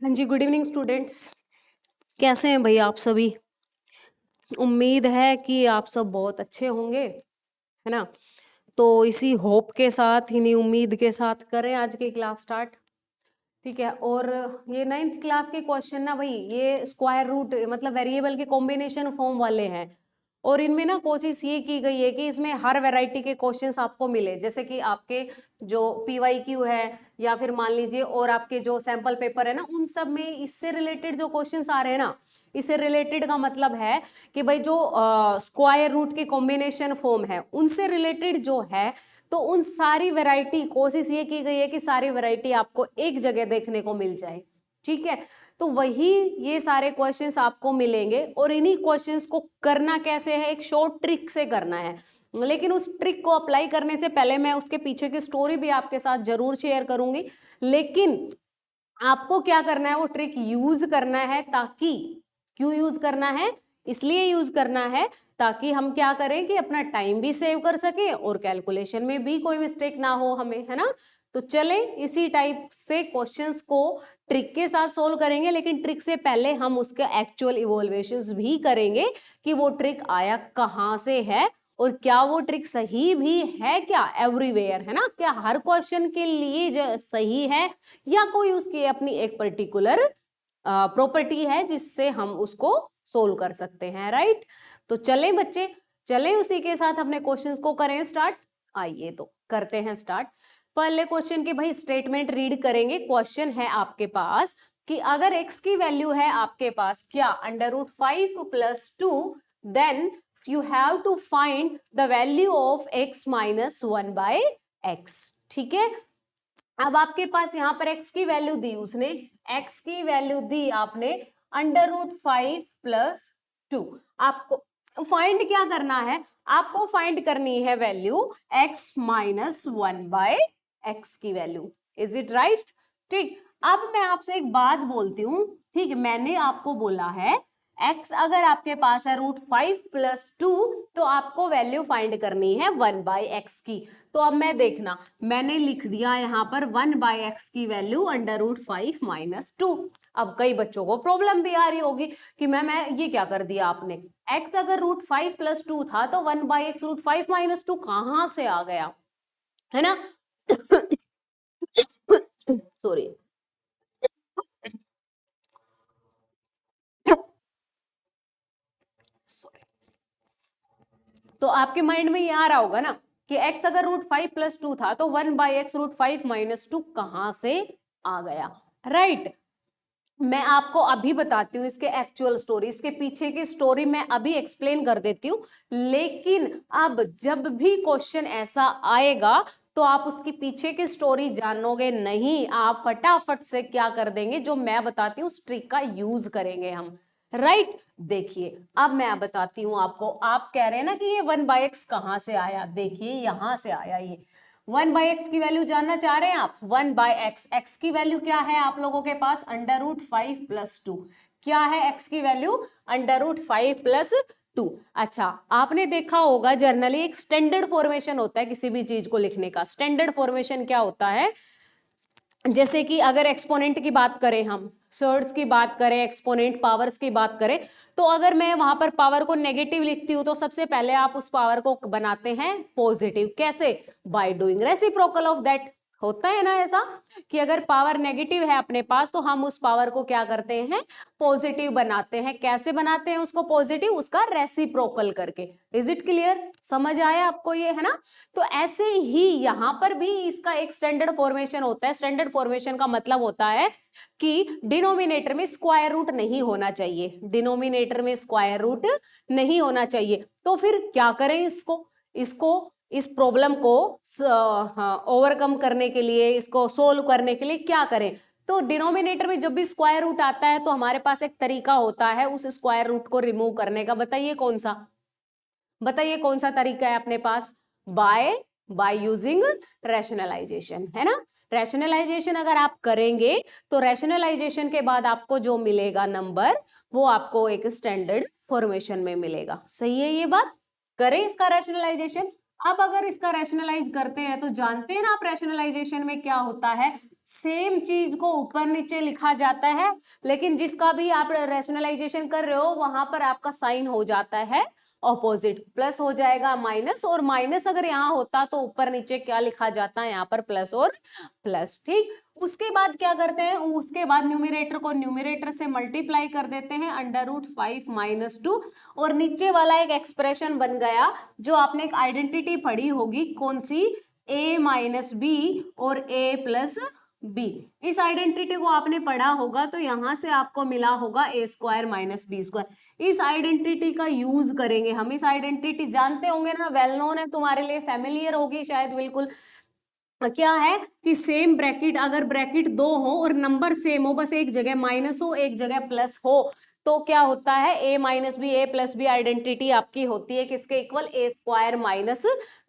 हाँ जी, good evening students. कैसे हैं भाई आप सभी? उम्मीद है कि आप सब बहुत अच्छे होंगे, है ना? तो इसी होप के साथ, इन्हीं उम्मीद के साथ करें आज की क्लास स्टार्ट। ठीक है। और ये 9th क्लास के क्वेश्चन ना भाई, ये स्क्वायर रूट मतलब वेरिएबल के कॉम्बिनेशन फॉर्म वाले हैं। और इनमें ना कोशिश ये की गई है कि इसमें हर वैरायटी के क्वेश्चंस आपको मिले, जैसे कि आपके जो PYQ है या फिर मान लीजिए और आपके जो सैंपल पेपर है ना, उन सब में इससे रिलेटेड जो क्वेश्चंस आ रहे हैं ना, इससे रिलेटेड का मतलब है कि भाई जो स्क्वायर रूट के कॉम्बिनेशन फॉर्म है उनसे रिलेटेड जो है, तो उन सारी वैरायटी कोशिश ये की गई है कि सारी वैरायटी आपको एक जगह देखने को मिल जाए। ठीक है। तो वही ये सारे क्वेश्चंस आपको मिलेंगे और इन्हीं क्वेश्चंस को करना कैसे है, एक शॉर्ट ट्रिक से करना है। लेकिन उस ट्रिक को अप्लाई करने से पहले मैं उसके पीछे की स्टोरी भी आपके साथ जरूर शेयर करूंगी। लेकिन आपको क्या करना है, वो ट्रिक यूज करना है। ताकि क्यों यूज करना है? इसलिए यूज करना है ताकि हम क्या करें कि अपना टाइम भी सेव कर सके और कैलकुलेशन में भी कोई मिस्टेक ना हो हमें, है ना? तो चले इसी टाइप से क्वेश्चंस को ट्रिक के साथ सोल्व करेंगे, लेकिन ट्रिक से पहले हम उसके एक्चुअल इवोल्यूशंस भी करेंगे कि वो ट्रिक आया कहां से है और क्या वो ट्रिक सही भी है क्या एवरीवेयर, है ना? क्या हर क्वेश्चन के लिए सही है या कोई उसकी अपनी एक पर्टिकुलर प्रॉपर्टी है जिससे हम उसको सोल्व कर सकते हैं, राइट? तो चलें बच्चे, चलें उसी के साथ अपने क्वेश्चंस को करें स्टार्ट। आइए तो करते हैं स्टार्ट। पहले क्वेश्चन के भाई स्टेटमेंट रीड करेंगे। क्वेश्चन है आपके पास कि अगर x की वैल्यू है आपके पास क्या √5 + 2, then you have to find the value of x - 1/x। ठीक है। अब आपके पास यहां पर x की वैल्यू दी उसने, x की वैल्यू दी आपने √5 + 2। आपको फाइंड क्या करना है? आपको फाइंड करनी है वैल्यू x - 1/x की वैल्यू। Is it right? ठीक। अब मैं आपसे एक बात बोलती हूं। ठीक है, मैंने आपको बोला है x अगर आपके पास है √5 + 2, तो आपको वैल्यू फाइंड करनी है 1/x की। तो अब मैं देखना, मैंने लिख दिया यहां पर 1/x की वैल्यू √5 - 2। अब कई बच्चों को प्रॉब्लम भी आ रही होगी कि मैम ये क्या कर दिया आपने, x अगर √5 + 2 था तो 1/x √5 - 2 कहां से आ गया, है ना? सॉरी। तो आपके माइंड में ये आ रहा होगा ना कि x अगर √5 + 2 था तो 1/x √5 - 2 कहां से आ गया, राइट? मैं आपको अभी बताती हूँ इसके एक्चुअल स्टोरी, इसके पीछे की स्टोरी मैं अभी एक्सप्लेन कर देती हूँ। लेकिन अब जब भी क्वेश्चन ऐसा आएगा तो आप उसकी पीछे की स्टोरी जानोगे नहीं, आप फटाफट से क्या कर देंगे, जो मैं बताती हूँ उस ट्रिक का यूज करेंगे हम, राइट? देखिए अब मैं बताती हूँ आपको। आप कह रहे हैं ना कि ये 1/x कहां से आया, देखिए यहां से आया। ये 1/x की वैल्यू जानना चाह रहे हैं आप? 1/x, x की वैल्यू क्या है आप लोगों के पास? √5 + 2। क्या है x की वैल्यू? √5 + 2। अच्छा, आपने देखा होगा जनरली एक स्टैंडर्ड फॉर्मेशन होता है किसी भी चीज को लिखने का। स्टैंडर्ड फॉर्मेशन क्या होता है? जैसे कि अगर एक्सपोनेंट की बात करें, हम सर्ड्स की बात करें, एक्सपोनेंट पावर्स की बात करें, तो अगर मैं वहां पर पावर को नेगेटिव लिखती हूं तो सबसे पहले आप उस पावर को बनाते हैं पॉजिटिव। कैसे? By doing reciprocal of that. होता है ना ऐसा कि अगर पावर नेगेटिव है अपने पास तो हम उस पावर को क्या करते हैं? पॉजिटिव बनाते हैं। कैसे बनाते हैं उसको पॉजिटिव? उसका रेसिप्रोकल करके। Is it clear? समझ आया आपको ये, है ना? तो ऐसे ही यहां पर भी इसका एक स्टैंडर्ड फॉर्मेशन होता है। स्टैंडर्ड फॉर्मेशन का मतलब होता है कि डिनोमिनेटर में स्क्वायर रूट नहीं होना चाहिए। डिनोमिनेटर में स्क्वायर रूट नहीं होना चाहिए। तो फिर क्या करें इसको? इस प्रॉब्लम को ओवरकम करने के लिए, इसको सोल्व करने के लिए क्या करें? तो डिनोमिनेटर में जब भी स्क्वायर रूट आता है तो हमारे पास एक तरीका होता है उस स्क्वायर रूट को रिमूव करने का। बताइए कौन सा? बताइए कौन सा तरीका है अपने पास? बाय यूजिंग रैशनलाइजेशन, है ना? रैशनलाइजेशन अगर आप करेंगे तो रैशनलाइजेशन के बाद आपको जो मिलेगा नंबर, वो आपको एक स्टैंडर्ड फॉर्मेशन में मिलेगा। सही है ये बात? करें इसका रैशनलाइजेशन। अब अगर इसका रैशनलाइज करते हैं तो जानते हैं ना आप रैशनलाइजेशन में क्या होता है, सेम चीज को ऊपर नीचे लिखा जाता है, लेकिन जिसका भी आप रैशनलाइजेशन कर रहे हो वहां पर आपका साइन हो जाता है ऑपोजिट, प्लस हो जाएगा माइनस, और माइनस अगर यहाँ होता तो ऊपर नीचे क्या लिखा जाता है, यहाँ पर प्लस और प्लस। ठीक, उसके बाद क्या करते हैं, उसके बाद न्यूमरेटर को न्यूमरेटर से मल्टीप्लाई कर देते हैं, √5 - 2, और नीचे वाला एक एक्सप्रेशन बन गया जो आपने एक आइडेंटिटी पढ़ी होगी, कौन सी, a-b और a+b। इस आइडेंटिटी को आपने पढ़ा होगा तो यहां से आपको मिला होगा a² - b²। इस आइडेंटिटी का यूज करेंगे हम, इस आइडेंटिटी जानते होंगे ना, वेल नोन है, तुम्हारे लिए फेमिलियर होगी शायद बिल्कुल। क्या है कि सेम ब्रैकेट, अगर ब्रैकेट दो हो और नंबर सेम हो, बस एक जगह माइनस हो एक जगह प्लस हो, तो क्या होता है, a-b a+b आइडेंटिटी आपकी होती है किसके इक्वल, a² -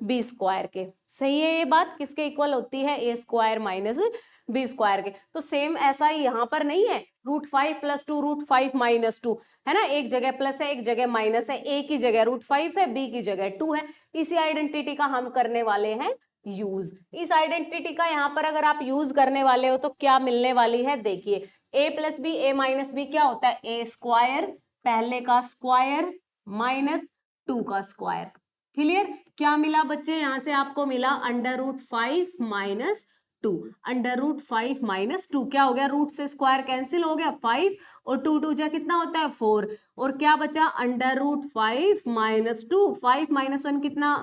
b² के। सही है ये बात, किसके इक्वल होती है, a² - b² के। तो सेम ऐसा ही यहाँ पर नहीं है, √5 + 2 √5 - 2 है ना, एक जगह प्लस है एक जगह माइनस है, a की जगह √5 है b की जगह 2 है। इसी आइडेंटिटी का हम करने वाले हैं यूज। इस आइडेंटिटी का यहाँ पर अगर आप यूज करने वाले हो तो क्या मिलने वाली है, देखिए a+b a-b क्या होता है, a², पहले का स्क्वायर -2 का स्क्वायर। क्लियर, क्या मिला बच्चे, यहां से आपको मिला √5 - 2, √5 - 2 क्या हो गया, रूट से स्क्वायर कैंसिल हो गया 5, और 2 2 जा कितना होता है 4, और क्या बचा √5 - 2, 5 - 1 कितना,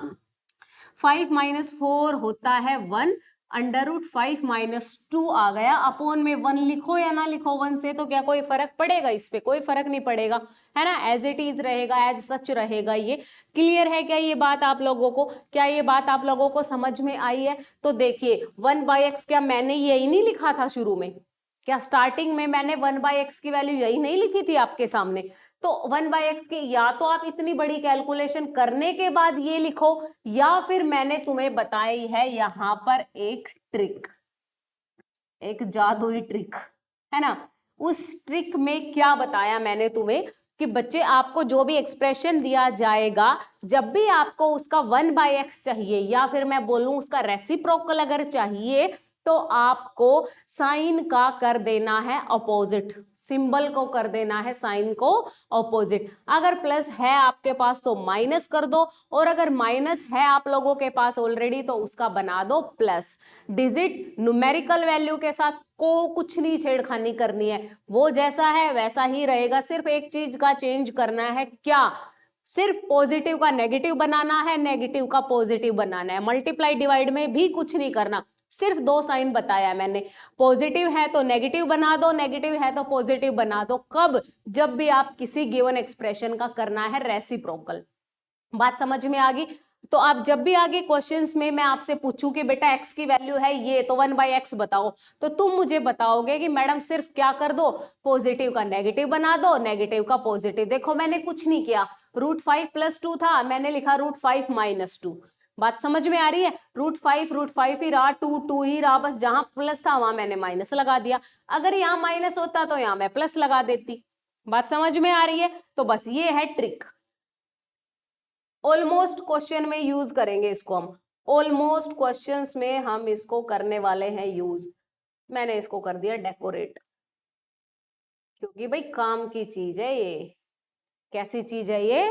5 - 4 होता है 1, √5 - 2 आ गया, अपोन में 1 लिखो या ना लिखो, 1 से तो क्या कोई फर्क पड़ेगा, इस पे कोई फर्क नहीं पड़ेगा, है ना, एज इट इज रहेगा, एज सच रहेगा ये। क्लियर है क्या ये बात आप लोगों को, क्या ये बात आप लोगों को समझ में आई है। तो देखिए 1/x, क्या मैंने यही नहीं लिखा था शुरू में, क्या स्टार्टिंग में मैंने 1/x की वैल्यू यही नहीं लिखी थी आपके सामने। तो 1/x की या तो आप इतनी बड़ी कैलकुलेशन करने के बाद ये लिखो, या फिर मैंने तुम्हें बताई है यहां पर एक ट्रिक, एक जादुई ट्रिक, है ना। उस ट्रिक में क्या बताया मैंने तुम्हें कि बच्चे आपको जो भी एक्सप्रेशन दिया जाएगा, जब भी आपको उसका 1/x चाहिए या फिर मैं बोलूं उसका रेसिप्रोकल अगर चाहिए, तो आपको साइन का कर देना है अपोजिट, सिंबल को कर देना है साइन को अपोजिट। अगर प्लस है आपके पास तो माइनस कर दो, और अगर माइनस है आप लोगों के पास ऑलरेडी तो उसका बना दो प्लस। डिजिट न्यूमेरिकल वैल्यू के साथ को कुछ नहीं छेड़खानी करनी है, वो जैसा है वैसा ही रहेगा, सिर्फ एक चीज का चेंज करना है, क्या, सिर्फ पॉजिटिव का नेगेटिव बनाना है, नेगेटिव का पॉजिटिव बनाना है, मल्टीप्लाई डिवाइड में भी कुछ नहीं करना, सिर्फ 2 साइन बताया मैंने, पॉजिटिव है तो नेगेटिव बना दो, नेगेटिव है तो पॉजिटिव बना दो, कब, जब भी आप किसी गिवन एक्सप्रेशन का करना है रेसिप्रोकल। बात समझ में आ गई। तो आप जब भी आगे क्वेश्चंस में मैं आपसे पूछूं कि बेटा x की वैल्यू है ये, तो 1/x बताओ, तो तुम मुझे बताओगे कि मैडम सिर्फ क्या कर दो, पॉजिटिव का नेगेटिव बना दो, नेगेटिव का पॉजिटिव। देखो मैंने कुछ नहीं किया, √5 + 2 था, मैंने लिखा √5 - 2। बात समझ में आ रही है, √5 ही रहा, 2 2 ही रहा, बस जहां प्लस था वहां मैंने माइनस लगा दिया, अगर यहाँ माइनस होता तो यहाँ मैं प्लस लगा देती। बात समझ में आ रही है, तो बस ये है ट्रिक, ऑलमोस्ट क्वेश्चन में यूज करेंगे इसको हम, ऑलमोस्ट क्वेश्चंस में हम इसको करने वाले हैं यूज। मैंने इसको कर दिया डेकोरेट, क्योंकि भाई काम की चीज है ये, कैसी चीज है ये,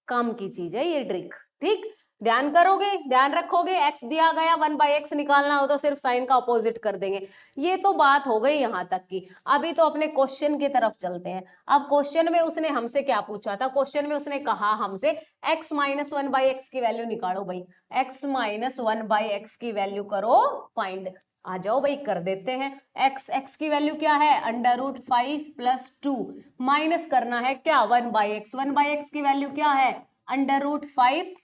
काम की चीज है ये ट्रिक। ठीक, ध्यान करोगे, ध्यान रखोगे, x दिया गया 1/x निकालना हो तो सिर्फ साइन का अपोजिट कर देंगे। ये तो बात हो गई यहां तक की, अभी तो अपने क्वेश्चन की तरफ चलते हैं। अब क्वेश्चन में उसने हमसे क्या पूछा था, क्वेश्चन में उसने कहा हमसे x - 1/x की वैल्यू निकालो भाई, x - 1/x की वैल्यू करो फाइंड। आ जाओ भाई कर देते हैं। x की वैल्यू क्या है, √5 + 2, माइनस करना है क्या 1/x, 1/x की वैल्यू क्या है √5।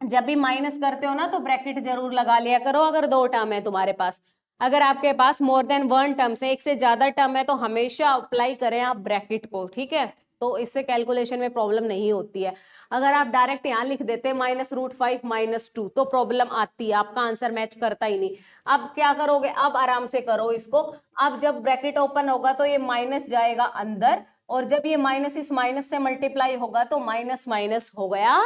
जब भी माइनस करते हो ना तो ब्रैकेट जरूर लगा लिया करो, अगर 2 टर्म है तुम्हारे पास, अगर आपके पास मोर देन 1 टर्म से एक से ज्यादा टर्म है तो हमेशा अप्लाई करें आप ब्रैकेट को, ठीक है, तो इससे कैलकुलेशन में प्रॉब्लम नहीं होती है। अगर आप डायरेक्ट यहाँ लिख देते -√5 - 2 तो प्रॉब्लम आती है, आपका आंसर मैच करता ही नहीं। अब क्या करोगे, अब आराम से करो इसको। अब जब ब्रैकेट ओपन होगा तो ये माइनस जाएगा अंदर, और जब ये माइनस इस माइनस से मल्टीप्लाई होगा तो माइनस माइनस हो गया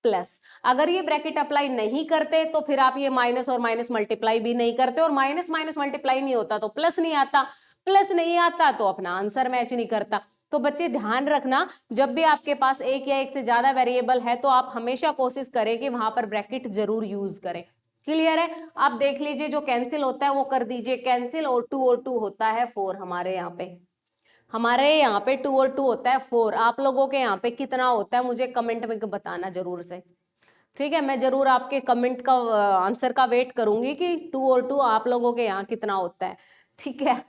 प्लस। अगर ये ब्रैकेट अप्लाई नहीं करते तो फिर आप ये माइनस और माइनस मल्टीप्लाई भी नहीं करते, और माइनस माइनस मल्टीप्लाई नहीं होता तो प्लस नहीं आता, प्लस नहीं आता तो अपना आंसर मैच नहीं करता। तो बच्चे ध्यान रखना, जब भी आपके पास एक या एक से ज्यादा वेरिएबल है तो आप हमेशा कोशिश करें कि वहां पर ब्रैकेट जरूर यूज करें। क्लियर है? आप देख लीजिए, जो कैंसिल होता है वो कर दीजिए कैंसिल, और 2 होता है 4। हमारे यहाँ पे 2 होता है 4। आप लोगों के यहाँ पे कितना होता है मुझे कमेंट में बताना जरूर से, ठीक है? मैं जरूर आपके कमेंट का आंसर का वेट करूंगी कि 2 आप लोगों के यहाँ कितना होता है, ठीक है?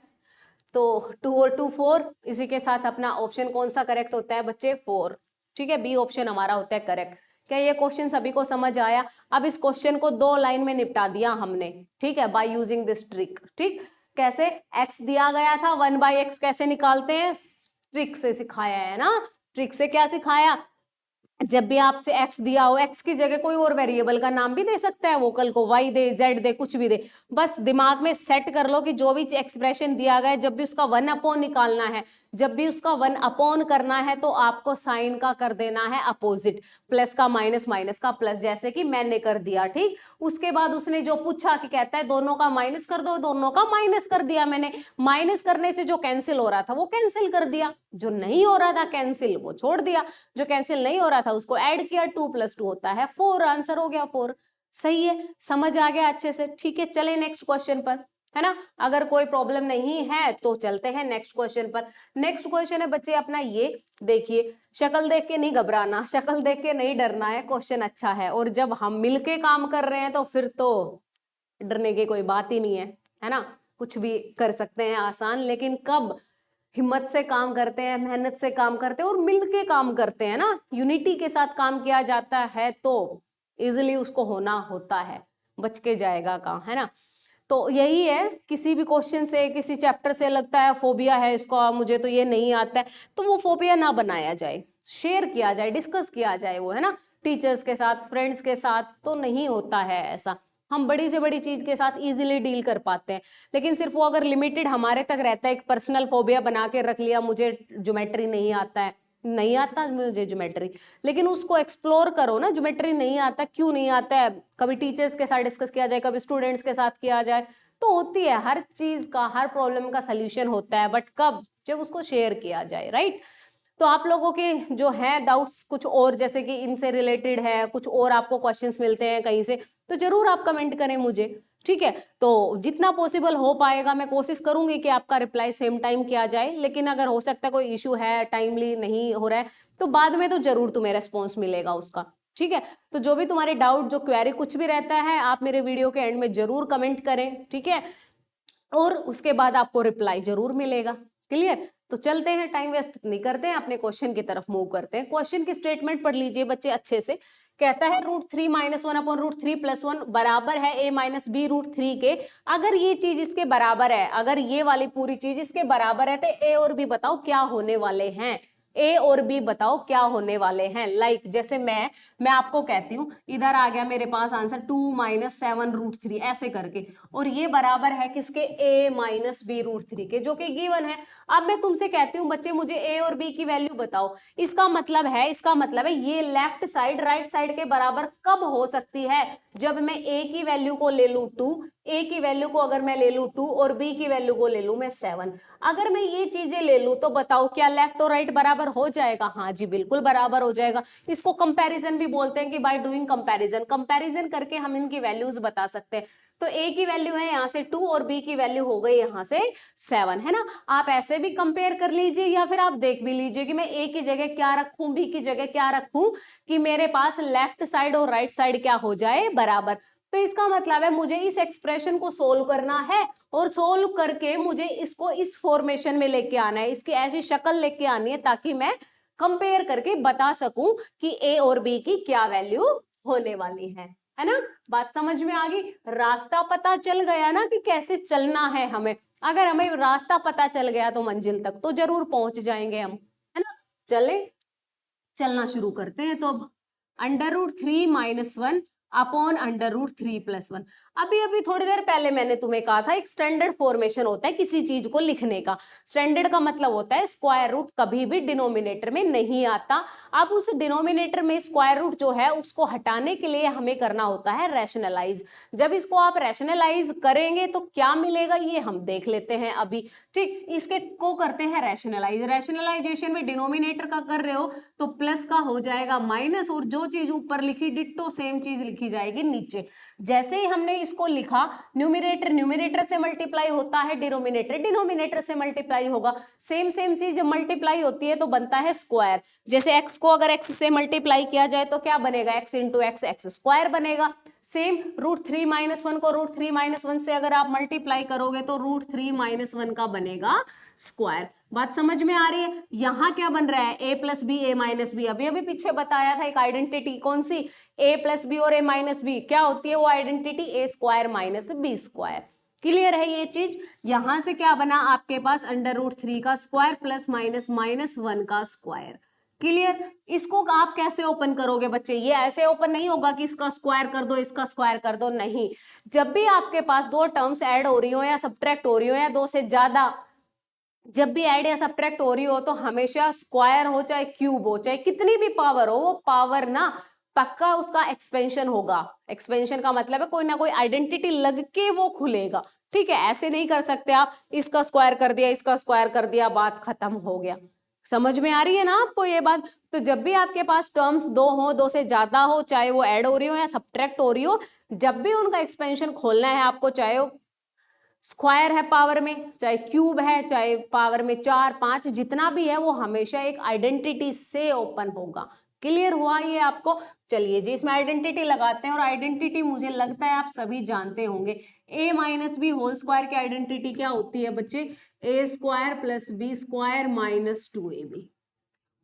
तो 2 4। इसी के साथ अपना ऑप्शन कौन सा करेक्ट होता है बच्चे? 4, ठीक है? बी ऑप्शन हमारा होता है करेक्ट। क्या ये क्वेश्चन सभी को समझ आया? अब इस क्वेश्चन को 2 लाइन में निपटा दिया हमने, ठीक है, बाय यूजिंग दिस ट्रिक। ठीक, कैसे? x दिया गया था, 1/x कैसे निकालते हैं? ट्रिक से सिखाया है ना। ट्रिक से क्या सिखाया? जब भी आपसे x दिया हो, x की जगह कोई और वेरिएबल का नाम भी दे सकता है, वो कल को y दे, z दे, कुछ भी दे। बस दिमाग में सेट कर लो कि जो भी एक्सप्रेशन दिया गया है, जब भी उसका 1 निकालना है, जब भी उसका 1 करना है, तो आपको साइन का कर देना है अपोजिट, प्लस का माइनस, माइनस का प्लस, जैसे कि मैंने कर दिया। ठीक, उसके बाद उसने जो पूछा कि कहता है दोनों का माइनस कर दो, दोनों का माइनस कर दिया मैंने। माइनस करने से जो कैंसिल हो रहा था वो कैंसिल कर दिया, जो नहीं हो रहा था कैंसिल वो छोड़ दिया, जो कैंसिल नहीं हो रहा था उसको ऐड किया। 2 + 2 होता है 4, आंसर हो गया 4। सही है, समझ आ गया अच्छे से? ठीक है, चले नेक्स्ट क्वेश्चन पर, है ना? अगर कोई प्रॉब्लम नहीं है तो चलते हैं नेक्स्ट क्वेश्चन पर। नेक्स्ट क्वेश्चन है बच्चे अपना ये, देखिए, शक्ल देख के नहीं घबराना, शक्ल देख के नहीं डरना है, क्वेश्चन अच्छा है, और जब हम मिलके काम कर रहे हैं तो फिर तो डरने की कोई बात ही नहीं है ना? कुछ भी कर सकते हैं आसान, लेकिन कब हिम्मत से काम करते हैं, मेहनत से काम करते हैं और मिलके काम करते हैं ना, यूनिटी के साथ काम किया जाता है, तो इजिली उसको होना होता है, बच के जाएगा काम, है ना? तो यही है, किसी भी क्वेश्चन से, किसी चैप्टर से लगता है फोबिया है इसको, मुझे तो ये नहीं आता है, तो वो फोबिया ना बनाया जाए, शेयर किया जाए, डिस्कस किया जाए, वो है ना, टीचर्स के साथ, फ्रेंड्स के साथ, तो नहीं होता है ऐसा। हम बड़ी से बड़ी चीज के साथ इजीली डील कर पाते हैं, लेकिन सिर्फ वो अगर लिमिटेड हमारे तक रहता है, एक पर्सनल फोबिया बना के रख लिया, मुझे ज्योमेट्री नहीं आता है, नहीं आता मुझे ज्योमेट्री, लेकिन उसको एक्सप्लोर करो ना, ज्योमेट्री नहीं आता, क्यों नहीं आता है, कभी टीचर्स के साथ डिस्कस किया जाए, कभी स्टूडेंट्स के साथ किया जाए, तो होती है, हर चीज का, हर प्रॉब्लम का सल्यूशन होता है, बट कब? जब उसको शेयर किया जाए, राइट? तो आप लोगों के जो है डाउट्स कुछ और, जैसे कि इनसे रिलेटेड है, कुछ और आपको क्वेश्चंस मिलते हैं कहीं से, तो जरूर आप कमेंट करें मुझे, ठीक है? तो जितना पॉसिबल हो पाएगा मैं कोशिश करूंगी कि आपका रिप्लाई सेम टाइम किया जाए, लेकिन अगर हो सकता है कोई इशू है, टाइमली नहीं हो रहा है, तो बाद में तो जरूर तुम्हें रेस्पॉन्स मिलेगा उसका, ठीक है? तो जो भी तुम्हारे डाउट, जो क्वेरी कुछ भी रहता है, आप मेरे वीडियो के एंड में जरूर कमेंट करें, ठीक है? और उसके बाद आपको रिप्लाई जरूर मिलेगा। क्लियर? तो चलते हैं, टाइम वेस्ट नहीं करते हैं, अपने क्वेश्चन की तरफ मूव करते हैं। क्वेश्चन की स्टेटमेंट पढ़ लीजिए बच्चे अच्छे से। कहता है √3 - 1/√3 + 1 बराबर है a - b √3 के। अगर ये चीज इसके बराबर है, अगर ये वाली पूरी चीज इसके बराबर है, तो a और b बताओ क्या होने वाले हैं, ए और बी बताओ क्या होने वाले हैं। लाइक जैसे मैं आपको कहती हूँ, इधर आ गया मेरे पास आंसर 2 - 7 √3 ऐसे करके, और ये बराबर है किसके? a - b √3 के, जो कि गिवन है। अब मैं तुमसे कहती हूँ बच्चे मुझे a और b की वैल्यू बताओ। इसका मतलब है ये लेफ्ट साइड राइट साइड के बराबर कब हो सकती है? जब मैं a की वैल्यू को ले लूं 2, a की वैल्यू को अगर मैं ले लूं 2 और b की वैल्यू को ले लूं मैं 7, अगर मैं ये चीजें ले लूं तो बताओ क्या लेफ्ट और राइट बराबर हो जाएगा? हाँ जी, बिल्कुल बराबर हो जाएगा। इसको कंपैरिजन भी बोलते हैं कि बाय डूइंग कंपैरिजन करके हम इनकी वैल्यूज बता सकते हैं। तो a की वैल्यू है यहाँ से 2 और b की वैल्यू हो गई यहाँ से 7, है ना? आप ऐसे भी कंपेयर कर लीजिए, या फिर आप देख भी लीजिए कि मैं a की जगह क्या रखूं, b की जगह क्या रखूं, कि मेरे पास लेफ्ट साइड और राइट साइड क्या हो जाए? बराबर। तो इसका मतलब है मुझे इस एक्सप्रेशन को सोल्व करना है, और सोल्व करके मुझे इसको इस फॉर्मेशन में लेके आना है, इसकी ऐसी शक्ल लेके आनी है, ताकि मैं कंपेयर करके बता सकूं कि a और b की क्या वैल्यू होने वाली है ना? बात समझ में आ गई? रास्ता पता चल गया ना कि कैसे चलना है हमें। अगर हमें रास्ता पता चल गया तो मंजिल तक तो जरूर पहुंच जाएंगे हम, है ना? चले, चलना शुरू करते हैं। तो अब √3 - 1 अपॉन अंडर रूट 3+1। अभी अभी थोड़ी देर पहले मैंने तुम्हें कहा था एक स्टैंडर्ड फॉर्मेशन होता है किसी चीज को लिखने का। स्टैंडर्ड का मतलब होता है स्क्वायर रूट कभी भी डिनोमिनेटर में नहीं आता। अब उस डिनोमिनेटर में स्क्वायर रूट जो है उसको हटाने के लिए हमें करना होता है रैशनलाइज। जब इसको आप रैशनलाइज करेंगे तो क्या मिलेगा ये हम देख लेते हैं अभी। ठीक, इसके को करते हैं रैशनलाइज। रैशनलाइजेशन में डिनोमिनेटर का कर रहे हो तो प्लस का हो जाएगा माइनस, और जो चीज ऊपर लिखी डिट्टो सेम चीज लिखी जाएगी नीचे। जैसे ही हमने इसको लिखा, न्यूमरेटर न्यूमरेटर से मल्टीप्लाई होता है, डिनोमिनेटर डिनोमिनेटर से मल्टीप्लाई होगा। सेम सेम चीज जब मल्टीप्लाई होती है तो बनता है स्क्वायर। जैसे x को अगर x से मल्टीप्लाई किया जाए तो क्या बनेगा, x into x x square बनेगा। सेम √3 - 1 को √3 - 1 से अगर आप मल्टीप्लाई करोगे तो √3 - 1 का बनेगा स्क्वायर। बात समझ में आ रही है। यहां क्या बन रहा है, a plus B a minus B. अभी अभी पीछे बताया था एक आइडेंटिटी, कौन सी, a प्लस बी और a माइनस बी। क्या होती है वो आइडेंटिटी, a² - b²। क्लियर है ये चीज। यहां से क्या बना आपके पास, अंडर रूट 3 का स्क्वायर प्लस माइनस -1 का स्क्वायर। क्लियर। इसको आप कैसे ओपन करोगे बच्चे, ये ऐसे ओपन नहीं होगा कि इसका स्क्वायर कर दो इसका स्क्वायर कर दो, नहीं। जब भी आपके पास दो टर्म्स ऐड हो रही हो या सब्ट्रैक्ट हो रही हो या दो से ज्यादा, जब भी ऐड या सब्ट्रैक्ट हो रही हो तो हमेशा स्क्वायर हो चाहे क्यूब हो चाहे कितनी भी पावर हो, वो पावर ना पक्का उसका एक्सपेंशन होगा। एक्सपेंशन का मतलब है कोई ना कोई आइडेंटिटी लग के वो खुलेगा। ठीक है, ऐसे नहीं कर सकते आप इसका स्क्वायर कर दिया इसका स्क्वायर कर दिया बात खत्म हो गया। समझ में आ रही है ना आपको ये बात। तो जब भी आपके पास टर्म्स दो हो, दो से ज्यादा हो, चाहे वो ऐड हो रही हो या सब्ट्रैक्ट हो रही हो, जब भी उनका एक्सपेंशन खोलना है आपको, चाहे वो स्क्वायर है पावर में, चाहे क्यूब है, चाहे पावर में 4 5 जितना भी है, वो हमेशा एक आइडेंटिटी से ओपन होगा। क्लियर हुआ ये आपको। चलिए जी इसमें आइडेंटिटी लगाते हैं, और आइडेंटिटी मुझे लगता है आप सभी जानते होंगे। a minus B whole square की आइडेंटिटी क्या होती है बच्चे, a² + b² - 2ab।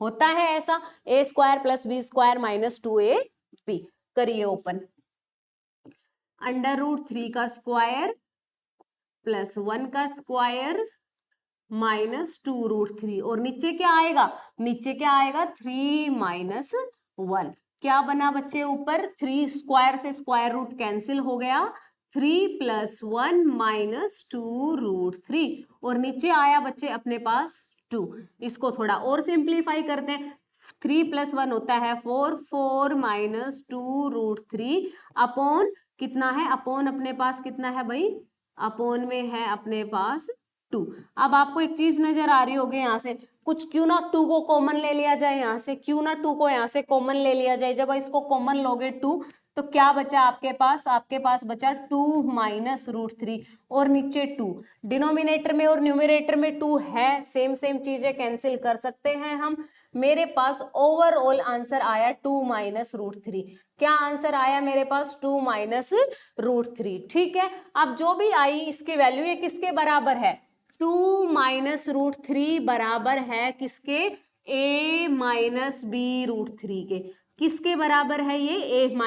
होता है ऐसा, a² + b² - 2ab। करिए ओपन। अंडर रूट 3 का स्क्वायर +1 का स्क्वायर -2√3, और नीचे क्या आएगा, नीचे क्या आएगा 3 - 1। क्या बना बच्चे ऊपर, 3 स्क्वायर से स्क्वायर रूट कैंसिल हो गया, 3 + 1 - 2√3, और नीचे आया बच्चे अपने पास 2। इसको थोड़ा और सिंप्लीफाई करते हैं, 3 + 1 होता है 4, 4 - 2√3 अपॉन कितना है, अपॉन अपने पास कितना है भाई, अपॉन में है अपने पास 2। अब आपको एक चीज नजर आ रही होगी यहाँ से, कुछ क्यों ना 2 को कॉमन ले लिया जाए यहाँ से, क्यों ना 2 को यहाँ से कॉमन ले लिया जाए। जब इसको कॉमन लोगे 2 तो क्या बचा आपके पास बचा 2 - √3 और नीचे 2। डिनोमिनेटर में और न्यूमरेटर में 2 है, सेम सेम चीजें कैंसिल कर सकते हैं हम। मेरे पास ओवरऑल आंसर आया 2 - √3। क्या आंसर आया मेरे पास, 2 - √3। ठीक है, अब जो भी आई इसकी वैल्यू ये किसके बराबर है, 2 - √3 बराबर है किसके, a - b√3 के। किसके बराबर है ये, a -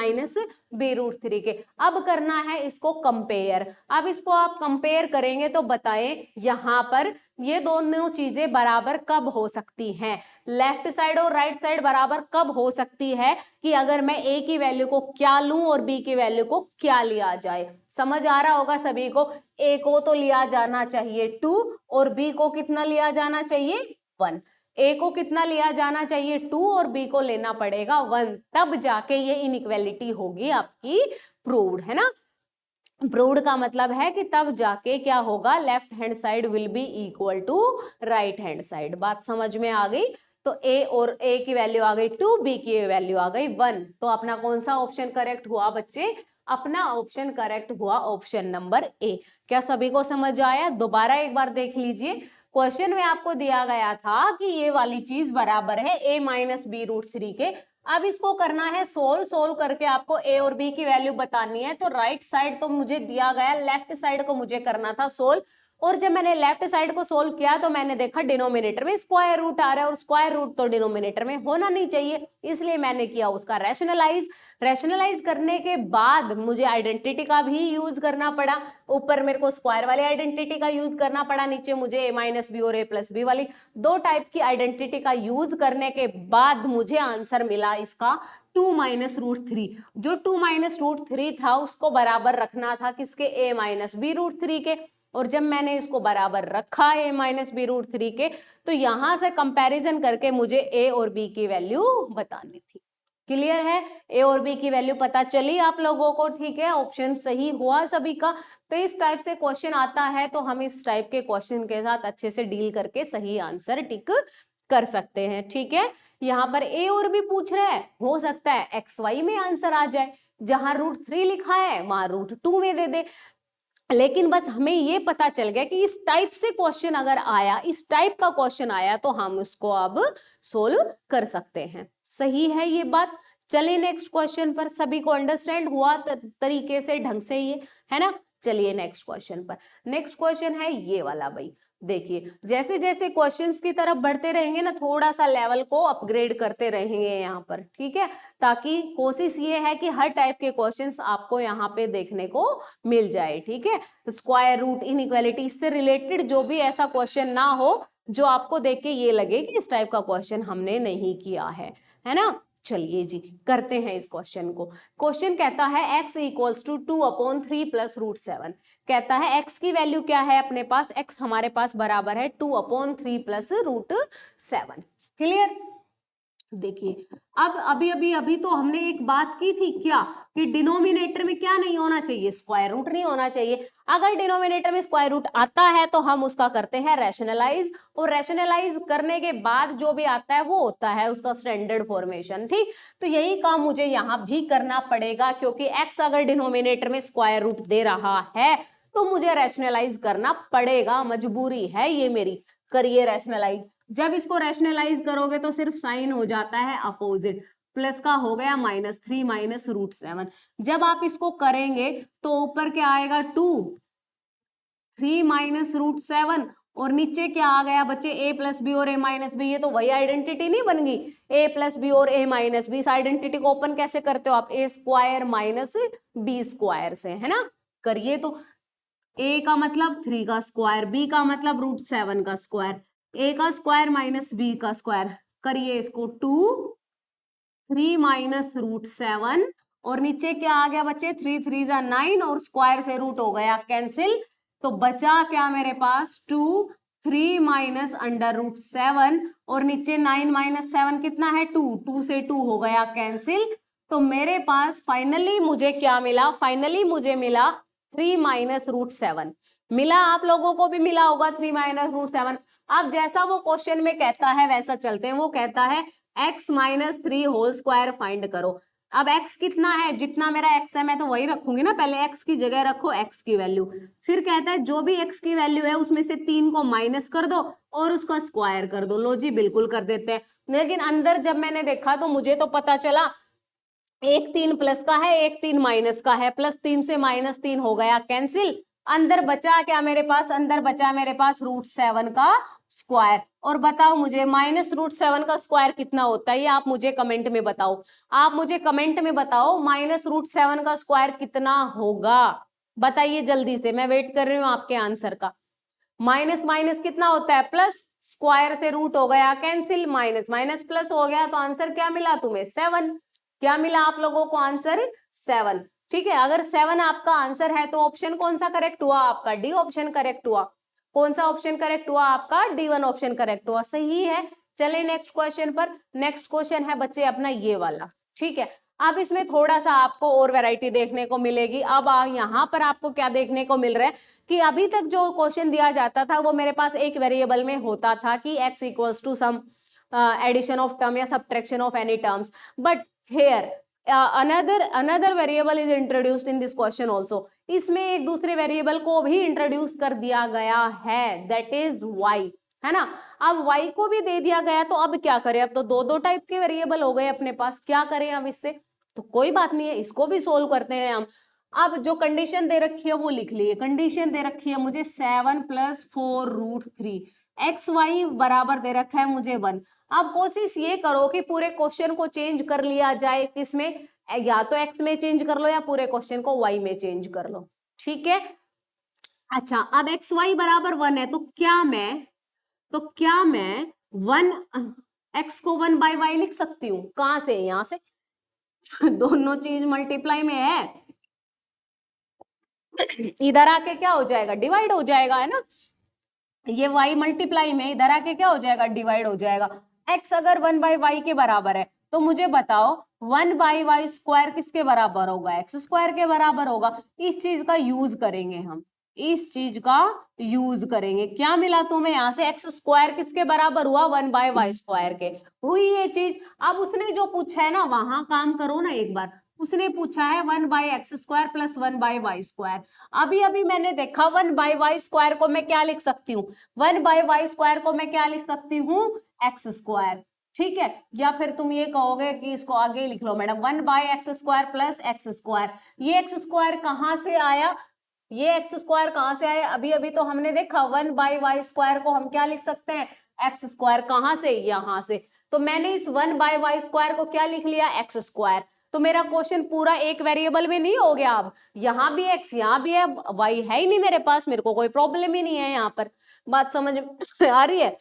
b√3 के। अब करना है इसको कंपेयर। अब इसको आप कंपेयर करेंगे तो बताएं यहां पर ये दोनों चीजें बराबर कब हो सकती हैं, लेफ्ट साइड और राइट साइड बराबर कब हो सकती है, कि अगर मैं a की वैल्यू को क्या लूं और b की वैल्यू को क्या लिया जाए। समझ आ रहा होगा सभी को, a को तो लिया जाना चाहिए 2 और b को कितना लिया जाना चाहिए 1। a को कितना लिया जाना चाहिए 2 और b को लेना पड़ेगा 1, तब जाके ये इनइक्वालिटी होगी आपकी प्रूव्ड, है ना। प्रूव्ड का मतलब है कि तब जाके क्या होगा, left hand side will be equal to right hand side. बात समझ में आ गई। तो a की वैल्यू आ गई 2, b की वैल्यू आ गई 1। तो अपना कौन सा ऑप्शन करेक्ट हुआ बच्चे, अपना ऑप्शन करेक्ट हुआ ऑप्शन नंबर ए। क्या सभी को समझ आया, दोबारा एक बार देख लीजिए। क्वेश्चन में आपको दिया गया था कि ये वाली चीज बराबर है a - b√3 के। अब इसको करना है सोल्व करके आपको a और b की वैल्यू बतानी है। तो राइट साइड तो मुझे दिया गया, लेफ्ट साइड को मुझे करना था सोल्व। और जब मैंने लेफ्ट साइड को सोल्व किया तो मैंने देखा डिनोमिनेटर में स्क्वायर रूट आ रहा है और स्क्वायर रूट तो डिनोमिनेटर में होना नहीं चाहिए, इसलिए मैंने किया उसका रैशनलाइज करने के बाद मुझे आइडेंटिटी का भी यूज करना पड़ा। ऊपर मेरे को स्क्वायर वाली आइडेंटिटी का यूज करना पड़ा, नीचे मुझे a माइनस बी और a प्लस बी वाली दो टाइप की आइडेंटिटी का यूज करने के बाद मुझे आंसर मिला इसका 2 माइनस रूट थ्री। जो 2 माइनस रूट थ्री था उसको बराबर रखना था किसके, a minus B root three के। और जब मैंने इसको बराबर रखा a minus B root three के, तो यहां से कंपैरिजन करके मुझे a और b की वैल्यू बतानी थी। क्लियर है, ए और बी की वैल्यू पता चली आप लोगों को, ठीक है, ऑप्शन सही हुआ सभी का। तो इस टाइप से क्वेश्चन आता है तो हम इस टाइप के क्वेश्चन के साथ अच्छे से डील करके सही आंसर टिक कर सकते हैं, ठीक है। यहाँ पर ए और बी पूछ रहा है, हो सकता है एक्स वाई में आंसर आ जाए, जहां रूट थ्री लिखा है वहां रूट टू में दे दे, लेकिन बस हमें ये पता चल गया कि इस टाइप से क्वेश्चन अगर आया, इस टाइप का क्वेश्चन आया तो हम उसको अब सोल्व कर सकते हैं। सही है ये बात। चलिए नेक्स्ट क्वेश्चन पर, सभी को अंडरस्टैंड हुआ तरीके से, ढंग से ये, है ना। चलिए नेक्स्ट क्वेश्चन पर। नेक्स्ट क्वेश्चन है ये वाला भाई। देखिए जैसे जैसे क्वेश्चंस की तरफ बढ़ते रहेंगे ना, थोड़ा सा लेवल को अपग्रेड करते रहेंगे यहाँ पर, ठीक है, ताकि कोशिश ये है कि हर टाइप के क्वेश्चंस आपको यहाँ पे देखने को मिल जाए, ठीक है। स्क्वायर रूट, इनइक्वालिटी, इससे रिलेटेड जो भी ऐसा क्वेश्चन ना हो जो आपको देख के ये लगे कि इस टाइप का क्वेश्चन हमने नहीं किया है ना। चलिए जी करते हैं इस क्वेश्चन को। क्वेश्चन कहता है x equals to 2/3 plus root 7। कहता है x की वैल्यू क्या है अपने पास, x हमारे पास बराबर है 2/3 प्लस रूट 7। क्लियर। देखिए अब अभी तो हमने एक बात की थी क्या, कि डिनोमिनेटर में क्या नहीं होना चाहिए, स्क्वायर रूट नहीं होना चाहिए। अगर डिनोमिनेटर में स्क्वायर रूट आता है तो हम उसका करते हैं रैशनलाइज, और रैशनलाइज करने के बाद जो भी आता है वो होता है उसका स्टैंडर्ड फॉर्मेशन, ठीक। तो यही काम मुझे यहां भी करना पड़ेगा, क्योंकि x अगर डिनोमिनेटर में स्क्वायर रूट दे रहा है तो मुझे रैशनलाइज करना पड़ेगा, मजबूरी है ये मेरी। करिए रैशनलाइज। जब इसको रैशनलाइज करोगे तो सिर्फ साइन हो जाता है अपोजिट, प्लस का हो गया -3 माइनस रूट 7। जब आप इसको करेंगे तो ऊपर क्या आएगा 2, 3 माइनस रूट 7, और नीचे क्या आ गया बच्चे, a प्लस बी और a माइनस बी। ये तो वही आइडेंटिटी नहीं बन गई, a प्लस बी और a माइनस बी। इस आइडेंटिटी को ओपन कैसे करते हो आप, a square minus B square से, है ना। करिए तो a का मतलब 3 का स्क्वायर, b का मतलब रूट 7 का स्क्वायर, a का स्क्वायर माइनस b का स्क्वायर। करिए इसको 2, 3 माइनस रूट 7, और नीचे क्या आ गया बच्चे, 3 3 जा 9, और स्क्वायर से रूट हो गया कैंसिल। तो बचा क्या मेरे पास 2, 3 माइनस अंडर रूट 7, और नीचे 9 माइनस 7 कितना है 2, 2 से 2 हो गया कैंसिल। तो मेरे पास फाइनली मुझे क्या मिला, फाइनली मुझे मिला 3 माइनस रूट 7 मिला। आप लोगों को भी मिला होगा 3 माइनस रूट 7। अब जैसा वो क्वेश्चन में कहता है वैसा चलते हैं। वो कहता है x minus 3 whole square find करो। अब x कितना है, जितना मेरा x है मैं तो वही रखूंगी ना, पहले x की जगह रखो x की वैल्यू। फिर कहता है जो भी x की वैल्यू है उसमें से 3 को माइनस कर दो और उसका स्क्वायर कर दो। लो जी बिल्कुल कर देते हैं। लेकिन अंदर जब मैंने देखा तो मुझे तो पता चला एक 3 प्लस का है, एक 3 माइनस का है, प्लस 3 से -3 हो गया कैंसिल। अंदर बचा क्या मेरे पास, अंदर बचा मेरे पास रूट 7 का स्क्वायर। और बताओ मुझे माइनस रूट 7 का स्क्वायर कितना होता है, ये आप मुझे कमेंट में बताओ। आप मुझे कमेंट में बताओ माइनस रूट 7 का स्क्वायर कितना होगा, बताइए जल्दी से, मैं वेट कर रही हूँ आपके आंसर का। माइनस माइनस कितना होता है प्लस, स्क्वायर से रूट हो गया कैंसिल, माइनस माइनस प्लस हो गया, तो आंसर क्या मिला तुम्हें 7। क्या मिला आप लोगों को आंसर 7। ठीक है, अगर 7 आपका आंसर है तो ऑप्शन कौन सा करेक्ट हुआ आपका, डी ऑप्शन करेक्ट हुआ। कौन सा ऑप्शन करेक्ट हुआ आपका, D1 ऑप्शन करेक्ट हुआ, सही है। चलिए नेक्स्ट क्वेश्चन पर। नेक्स्ट क्वेश्चन है बच्चे अपना ये वाला, ठीक है। अब इसमें थोड़ा सा आपको और वैरायटी देखने को मिलेगी। अब यहाँ पर आपको क्या देखने को मिल रहा है कि अभी तक जो क्वेश्चन दिया जाता था वो मेरे पास एक वेरिएबल में होता था कि x equals to sum addition of term या subtraction of any terms, but here another variable is introduced in this question also। इसमें एक दूसरे वेरिएबल को भी इंट्रोड्यूस कर दिया गया है, that is y, है ना। अब y को भी दे दिया गया, तो अब क्या करें, अब तो दो दो टाइप के वेरिएबल हो गए अपने पास, क्या करें अब इससे। तो कोई बात नहीं है, इसको भी सोल्व करते हैं हम। अब जो कंडीशन दे रखी है वो लिख लिए। कंडीशन दे रखी है मुझे 7 + 4√3, एक्स वाई बराबर दे रखा है मुझे 1। अब कोशिश ये करो कि पूरे क्वेश्चन को चेंज कर लिया जाए, किसमें, या तो एक्स में चेंज कर लो या पूरे क्वेश्चन को वाई में चेंज कर लो, ठीक है। अच्छा, अब एक्स वाई बराबर 1 है, तो क्या मैं 1 एक्स को 1/y लिख सकती हूँ? कहां से? यहां से। दोनों चीज मल्टीप्लाई में है, इधर आके क्या हो जाएगा, डिवाइड हो जाएगा, है ना। ये y मल्टीप्लाई में, इधर आके क्या हो जाएगा, डिवाइड हो जाएगा। x अगर 1/y के बराबर है तो मुझे बताओ 1/y² किसके बराबर होगा, x² के बराबर होगा। इस चीज का यूज करेंगे हम, इस चीज का यूज करेंगे। क्या मिला तुम्हें यहाँ से, x² किसके बराबर हुआ, 1/y² के, हुई ये चीज। अब उसने जो पूछा है ना, वहां काम करो ना एक बार, उसने पूछा है 1/x² + 1/y²। अभी अभी मैंने देखा 1/y² को मैं क्या लिख सकती हूँ, 1/y² को मैं क्या लिख सकती हूँ, x², ठीक है। या फिर तुम ये कहोगे कि इसको आगे लिख लो मैडम, 1/x² + x²। ये x² कहां से आया, ये x² कहां से आया, अभी अभी तो हमने देखा 1/y² को हम क्या लिख सकते हैं, x², कहां से, यहां से। तो मैंने इस 1/y² को क्या लिख लिया, x²। तो मेरा क्वेश्चन पूरा एक वेरिएबल में नहीं हो गया। अब यहां भी x, यहां भी है, y है ही नहीं मेरे पास, मेरे को कोई प्रॉब्लम ही नहीं है यहाँ पर। बात समझ में आ रही है?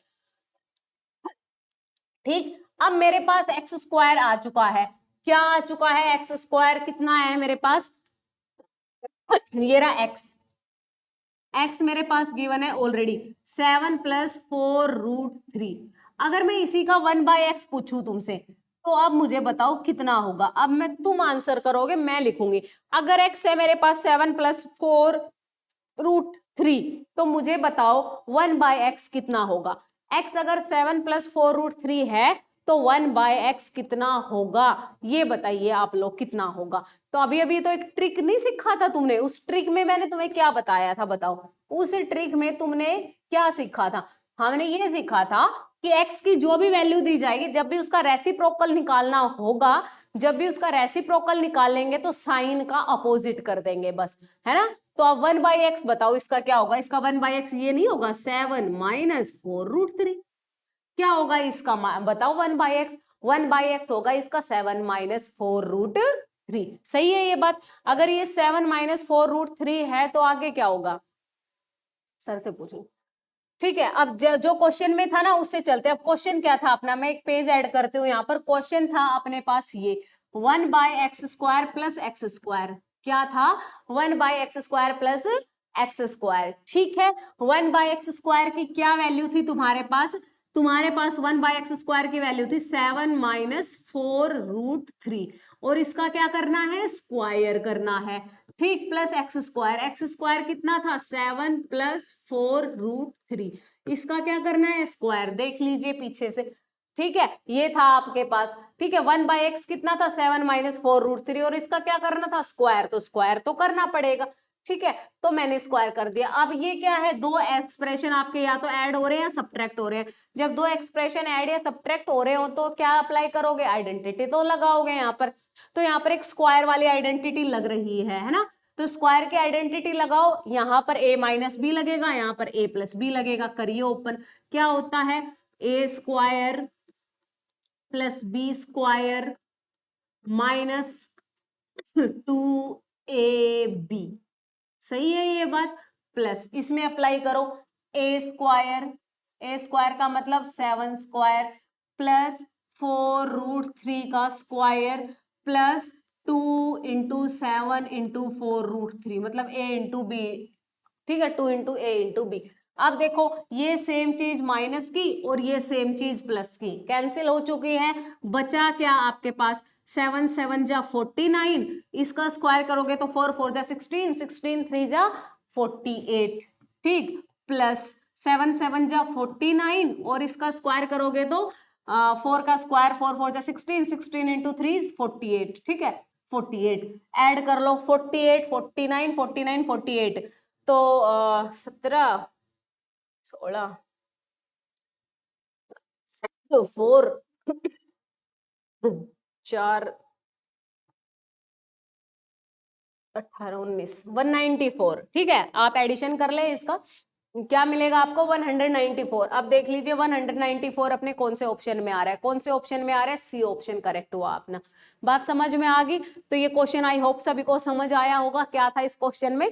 ठीक, अब मेरे पास x² आ चुका है। क्या आ चुका है, x² कितना है मेरे पास, ये रहा x मेरे पास गिवन है ऑलरेडी, 7 + 4√3। अगर मैं इसी का 1/x पूछूं तुमसे, तो अब मुझे बताओ कितना होगा। अब मैं, तुम आंसर करोगे, मैं लिखूंगी। अगर x है मेरे पास 7 + 4√3, तो मुझे बताओ 1/x कितना होगा। x अगर 7 + 4√3 है तो 1/x कितना होगा, ये बताइए आप लोग कितना होगा। तो अभी अभी तो एक ट्रिक नहीं सीखा था तुमने, उस ट्रिक में मैंने तुम्हें क्या बताया था, बताओ। उस ट्रिक में तुमने क्या सीखा था, हमने ये सीखा था कि x की जो भी वैल्यू दी जाएगी, जब भी उसका रेसिप्रोकल निकालना होगा, जब भी उसका रेसिप्रोकल निकालेंगे तो साइन का अपोजिट कर देंगे बस, है ना। तो अब 1/x बताओ इसका क्या होगा, इसका 1/x ये नहीं होगा, 7 - 4√3। क्या होगा इसका, बताओ 1/x, 1/x होगा इसका 7 - 4√3। सही है ये बात। अगर ये 7 - 4√3 है तो आगे क्या होगा, सर से पूछो। ठीक है, अब जो क्वेश्चन में था ना उससे चलते। अब क्वेश्चन क्या था अपना, मैं एक पेज ऐड करती हूँ यहाँ पर। क्वेश्चन था अपने पास ये 1/x² + x²। क्या था, 1/x² + x², ठीक है। 1/x² की क्या वैल्यू थी तुम्हारे पास, तुम्हारे पास 1/x² की वैल्यू थी 7 - 4√3, और इसका क्या करना है, स्क्वायर करना है, ठीक, प्लस x² कितना था, 7 + 4√3। इसका क्या करना है, स्क्वायर, देख लीजिए पीछे से, ठीक है। ये था आपके पास, ठीक है। 1/x कितना था, 7 - 4√3, और इसका क्या करना था, स्क्वायर, तो स्क्वायर तो करना पड़ेगा, ठीक है। तो मैंने स्क्वायर कर दिया। अब ये क्या है, दो एक्सप्रेशन आपके या तो ऐड हो रहे हैं या सब्ट्रैक्ट हो रहे हैं। जब दो एक्सप्रेशन ऐड या सब्ट्रैक्ट हो रहे हो तो क्या अप्लाई करोगे, आइडेंटिटी तो लगाओगे यहाँ पर। तो यहाँ पर एक स्क्वायर वाली आइडेंटिटी लग रही है ना। तो स्क्वायर की आइडेंटिटी लगाओ, यहाँ पर a - b लगेगा, यहाँ पर a + b लगेगा। करिए ओपन, क्या होता है, a² + b² -2ab, सही है ये बात। प्लस इसमें अप्लाई करो, a² का मतलब 7² + 4√3 का स्क्वायर प्लस 2 × 7 × 4√3, मतलब a × b, ठीक है, 2 × a × b। अब देखो ये सेम चीज माइनस की और ये सेम चीज प्लस की कैंसिल हो चुकी है। बचा क्या आपके पास, 7 × 7 = 49, इसका स्क्वायर करोगे तो 4 × 4 = 16, 16 × 3 = 48, ठीक, प्लस 7 × 7 = 49, और इसका स्क्वायर करोगे तो 4 का स्क्वायर 4 × 4 = 16, 16 × 3 48, ठीक है। 48 ऐड कर लो, 48 49 49 48, तो 17 16 4 4 18 19 194, ठीक है। आप एडिशन कर ले इसका, क्या मिलेगा आपको 194। अब देख लीजिए 194 अपने कौन से ऑप्शन में आ रहा है, कौन से ऑप्शन में आ रहा है, सी ऑप्शन करेक्ट हुआ अपना। बात समझ में आ गई। तो ये क्वेश्चन आई होप सभी को समझ आया होगा। क्या था इस क्वेश्चन में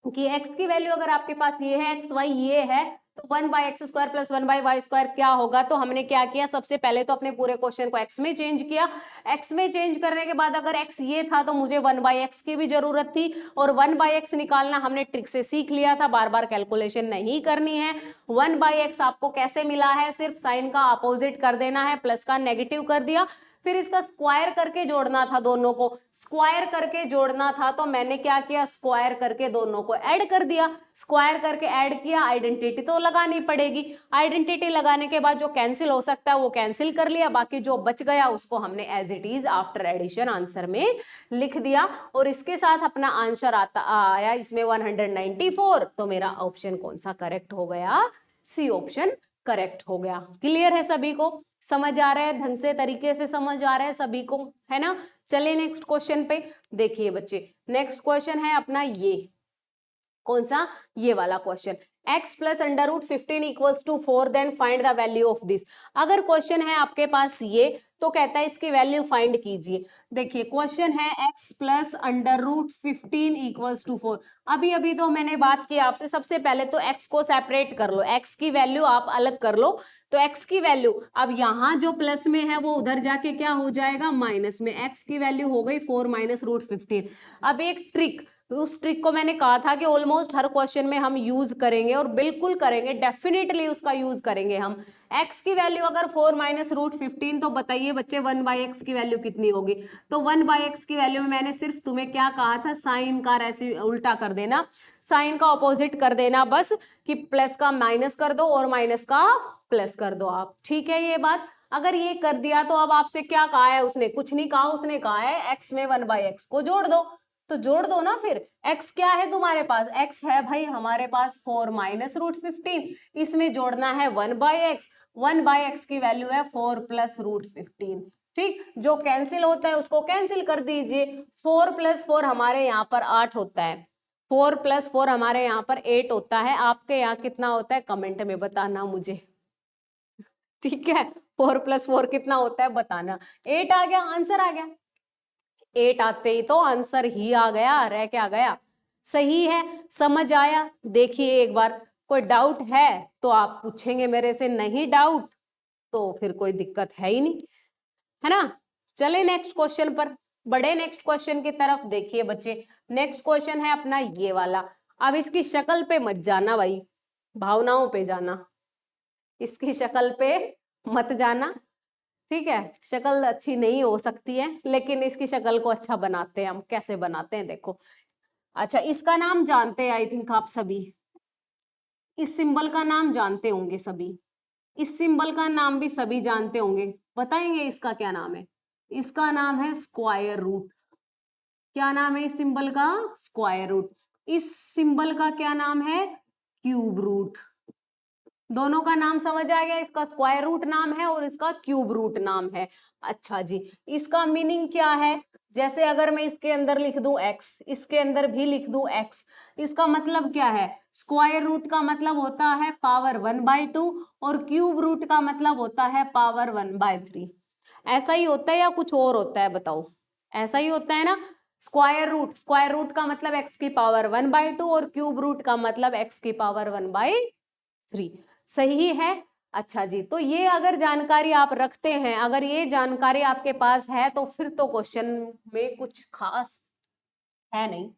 कि x की वैल्यू अगर आपके पास ये है, एक्स वाई ये है, तो 1/x² + 1/y² क्या होगा। तो हमने क्या किया, सबसे पहले तो अपने पूरे क्वेश्चन को x में चेंज किया। x में चेंज करने के बाद अगर x ये था तो मुझे 1/x की भी जरूरत थी, और 1/x निकालना हमने ट्रिक से सीख लिया था, बार बार कैलकुलेशन नहीं करनी है। 1/x आपको कैसे मिला है, सिर्फ साइन का अपोजिट कर देना है, प्लस का नेगेटिव कर दिया, फिर इसका स्क्वायर करके जोड़ना था, दोनों को स्क्वायर करके जोड़ना था। तो मैंने क्या किया, स्क्वायर करके दोनों को ऐड कर दिया। स्क्वायर करके ऐड किया, आइडेंटिटी तो लगानी पड़ेगी, आइडेंटिटी लगाने के बाद जो कैंसिल हो सकता है वो कैंसिल कर लिया, बाकी जो बच गया उसको हमने as it is after addition answer में लिख दिया, और इसके साथ अपना आंसर आया इसमें 194। तो मेरा ऑप्शन कौन सा करेक्ट हो गया, सी ऑप्शन करेक्ट हो गया। क्लियर है सभी को, समझ आ रहा है, ढंग से तरीके से समझ आ रहा है सभी को, है ना। चलिए नेक्स्ट क्वेश्चन पे देखिए बच्चे, नेक्स्ट क्वेश्चन है अपना ये, कौन सा, ये वाला question, x + √15 = 4 then find the value of this. अगर क्वेश्चन है आपके पास ये, तो कहता है इसकी वैल्यू फाइंड कीजिए। देखिए क्वेश्चन है x + √15 = 4। अभी अभी तो मैंने बात की आपसे, सबसे पहले तो x को सेपरेट कर लो, x की वैल्यू आप अलग कर लो। तो x की वैल्यू अब यहां जो प्लस में है वो उधर जाके क्या हो जाएगा, माइनस में। x की वैल्यू हो गई 4 - √15। अब एक ट्रिक, उस ट्रिक को मैंने कहा था कि ऑलमोस्ट हर क्वेश्चन में हम यूज करेंगे, और बिल्कुल करेंगे, डेफिनेटली उसका यूज करेंगे हम। x की वैल्यू अगर 4 - √15, तो बताइए बच्चे 1/x की वैल्यू कितनी होगी। तो 1/x की वैल्यू में मैंने सिर्फ तुम्हें क्या कहा था, साइन का ऐसे उल्टा कर देना, साइन का ऑपोजिट कर देना बस, कि प्लस का माइनस कर दो और माइनस का प्लस कर दो आप, ठीक है। ये बात अगर ये कर दिया, तो अब आपसे क्या कहा है उसने, कुछ नहीं कहा, उसने कहा है x में 1/x को जोड़ दो, तो जोड़ दो ना फिर। x क्या है तुम्हारे पास, x है भाई हमारे पास 4 - √15, इसमें जोड़ना है 1/x, 1/x की वैल्यू है 4 + √15, ठीक। जो कैंसिल होता है उसको कैंसिल कर दीजिए, 4 + 4 हमारे यहाँ पर 8 होता है, 4 + 4 हमारे यहाँ पर 8 होता है, आपके यहाँ कितना होता है कमेंट में बताना मुझे, ठीक है। 4 + 4 कितना होता है बताना। 8 आ गया, आंसर आ गया, 8 आते ही तो आंसर ही आ गया, रह क्या गया, सही है। समझ आया। देखिए एक बार, कोई डाउट है तो आप पूछेंगे मेरे से, नहीं डाउट तो फिर कोई दिक्कत है ही नहीं, है ना। चले नेक्स्ट क्वेश्चन पर, बड़े नेक्स्ट क्वेश्चन की तरफ। देखिए बच्चे, नेक्स्ट क्वेश्चन है अपना ये वाला। अब इसकी शक्ल पे मत जाना भाई, भावनाओं पे जाना, इसकी शक्ल पे मत जाना, ठीक है। शक्ल अच्छी नहीं हो सकती है, लेकिन इसकी शक्ल को अच्छा बनाते हैं हम, कैसे बनाते हैं देखो। अच्छा, इसका नाम जानते हैं आई थिंक आप सभी, इस सिंबल का नाम जानते होंगे सभी, इस सिंबल का नाम भी सभी जानते होंगे, बताएंगे इसका क्या नाम है। इसका नाम है स्क्वायर रूट। क्या नाम है इस सिंबल का, स्क्वायर रूट। इस सिंबल का क्या नाम है, क्यूब रूट। दोनों का नाम समझ आ गया, इसका स्क्वायर रूट नाम है और इसका क्यूब रूट नाम है। अच्छा जी, इसका मीनिंग क्या है, जैसे अगर मैं इसके अंदर लिख दूं x, इसके अंदर भी लिख दूं x, इसका मतलब क्या है, स्क्वायर रूट का मतलब होता है पावर 1/2, और क्यूब रूट का मतलब होता है पावर 1/3। ऐसा ही होता है या कुछ और होता है बताओ, ऐसा ही होता है ना। स्क्वायर रूट का मतलब x की पावर 1/2 और क्यूब रूट का मतलब x की पावर 1/3, सही है। अच्छा जी, तो ये अगर जानकारी आप रखते हैं, अगर ये जानकारी आपके पास है, तो फिर तो क्वेश्चन में कुछ खास है नहीं।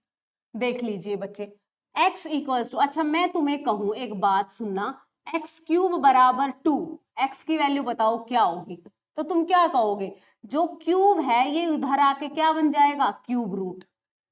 देख लीजिए बच्चे, x = अच्छा मैं तुम्हें कहूं एक बात सुनना, x³ = 2, x की वैल्यू बताओ क्या होगी, तो तुम क्या कहोगे, जो क्यूब है ये उधर आके क्या बन जाएगा, क्यूब रूट।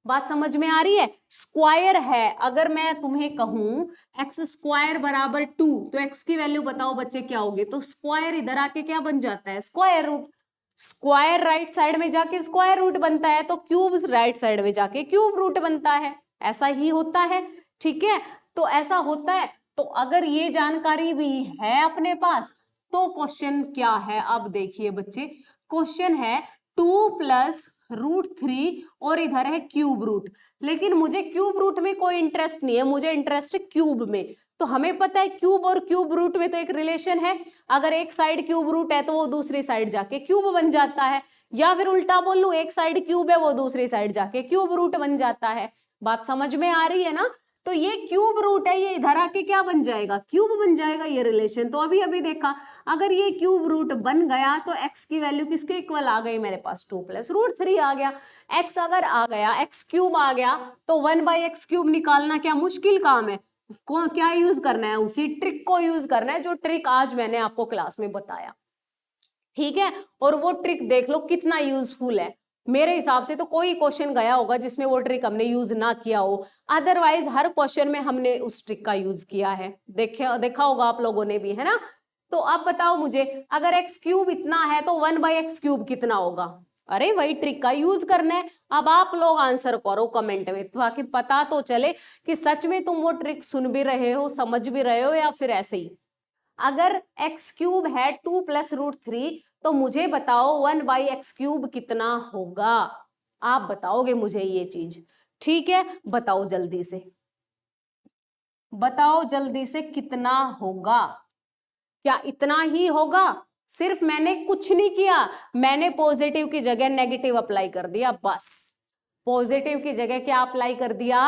बात समझ में आ रही है। स्क्वायर है, अगर मैं तुम्हें कहूं x² = 2, तो x की वैल्यू बताओ बच्चे क्या होगी, तो स्क्वायर इधर आके क्या बन जाता है, square root. Square right side में जाके स्क्वायर रूट बनता है, तो क्यूब राइट साइड में जाके क्यूब रूट बनता है, ऐसा ही होता है, ठीक है। तो ऐसा होता है, तो अगर ये जानकारी भी है अपने पास, तो क्वेश्चन क्या है, अब देखिए बच्चे, क्वेश्चन है 2 + √3 और इधर है क्यूब रूट। लेकिन मुझे क्यूब रूट में कोई इंटरेस्ट नहीं है, मुझे इंटरेस्ट है क्यूब में। तो हमें पता है क्यूब और क्यूब रूट में तो एक रिलेशन है, अगर एक साइड क्यूब रूट है तो वो दूसरी साइड जाके क्यूब बन जाता है, या फिर उल्टा बोल लूं, एक साइड क्यूब है वो दूसरी साइड जाके क्यूब रूट बन जाता है। बात समझ में आ रही है ना? तो ये क्यूब रूट है, ये इधर आके क्या बन जाएगा, क्यूब बन जाएगा ये रिलेशन। तो अभी अभी देखा, अगर ये क्यूब रूट बन गया तो x की वैल्यू किसके इक्वल आ गई मेरे पास, 2 + √3 आ गया। x अगर आ गया, x क्यूब आ गया, तो 1/x क्यूब निकालना क्या मुश्किल काम है? क्या यूज करना है, उसी ट्रिक को यूज करना है जो ट्रिक आज मैंने आपको क्लास में बताया, ठीक है? और वो ट्रिक देख लो कितना यूजफुल है। मेरे हिसाब से तो कोई क्वेश्चन गया होगा जिसमें वो ट्रिक हमने यूज ना किया हो, अदरवाइज हर क्वेश्चन में हमने उस ट्रिक का यूज किया है, देखा होगा आप लोगों ने भी, है ना? तो अब बताओ मुझे, अगर x क्यूब इतना है तो 1/x क्यूब कितना होगा? अरे वही ट्रिक का यूज करना है। अब आप लोग आंसर करो कमेंट में, ताकि पता तो चले कि सच में तुम वो ट्रिक सुन भी रहे हो, समझ भी रहे हो, या फिर ऐसे ही। अगर x क्यूब है 2 + √3, तो मुझे बताओ 1/x क्यूब कितना होगा? आप बताओगे मुझे ये चीज, ठीक है? बताओ जल्दी से, बताओ जल्दी से कितना होगा? क्या इतना ही होगा? सिर्फ मैंने कुछ नहीं किया, मैंने पॉजिटिव की जगह नेगेटिव अप्लाई कर दिया, बस। पॉजिटिव की जगह क्या अप्लाई कर दिया?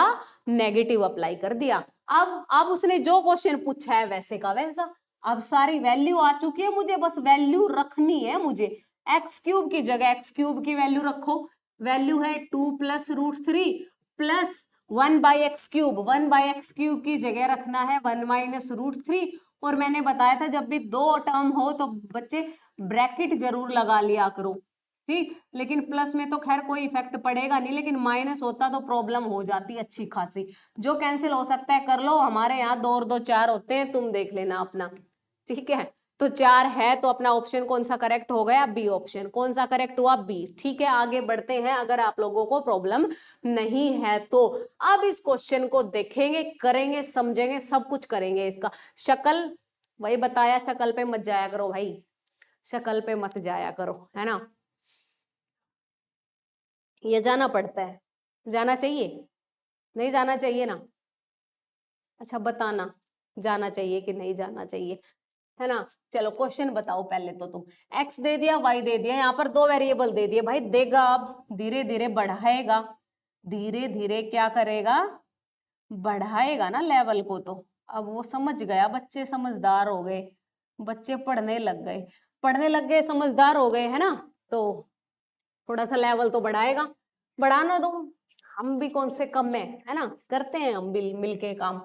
नेगेटिव अप्लाई कर दिया। अब उसने जो क्वेश्चन पूछा है वैसे का वैसा। अब सारी वैल्यू आ चुकी है, मुझे बस वैल्यू रखनी है। मुझे एक्स क्यूब की जगह एक्स क्यूब की वैल्यू रखो, वैल्यू है 2 + √3 plus 1/x cube, 1/x cube की जगह रखना है 1 - √3। और मैंने बताया था जब भी दो टर्म हो तो बच्चे ब्रैकेट जरूर लगा लिया करो, ठीक? लेकिन प्लस में तो खैर कोई इफेक्ट पड़ेगा नहीं, लेकिन माइनस होता तो प्रॉब्लम हो जाती अच्छी खासी। जो कैंसिल हो सकता है कर लो, हमारे यहाँ 2 और 2 4 होते हैं, तुम देख लेना अपना, ठीक है? तो 4 है तो अपना ऑप्शन कौन सा करेक्ट हो गया? B option. कौन सा करेक्ट हुआ? बी। ठीक है, आगे बढ़ते हैं, अगर आप लोगों को प्रॉब्लम नहीं है तो। अब इस क्वेश्चन को देखेंगे, करेंगे, समझेंगे, सब कुछ करेंगे। इसका शक्ल वही बताया, शक्ल पे मत जाया करो भाई, शक्ल पे मत जाया करो, है ना? ये जाना पड़ता है, जाना चाहिए, नहीं जाना चाहिए ना? अच्छा बताना, जाना चाहिए कि नहीं जाना चाहिए, है ना? चलो क्वेश्चन बताओ पहले तो तुम। x दे दिया, y दे दिया, यहाँ पर दो वेरिएबल दे दिए भाई, देगा अब धीरे धीरे बढ़ाएगा, धीरे धीरे क्या करेगा? बढ़ाएगा ना लेवल को। तो अब वो समझ गया, बच्चे समझदार हो गए, बच्चे पढ़ने लग गए, पढ़ने लग गए, समझदार हो गए, है ना? तो थोड़ा सा लेवल तो बढ़ाएगा, बढ़ाना दो, हम भी कौन से कम है ना? करते हैं हम मिलके काम।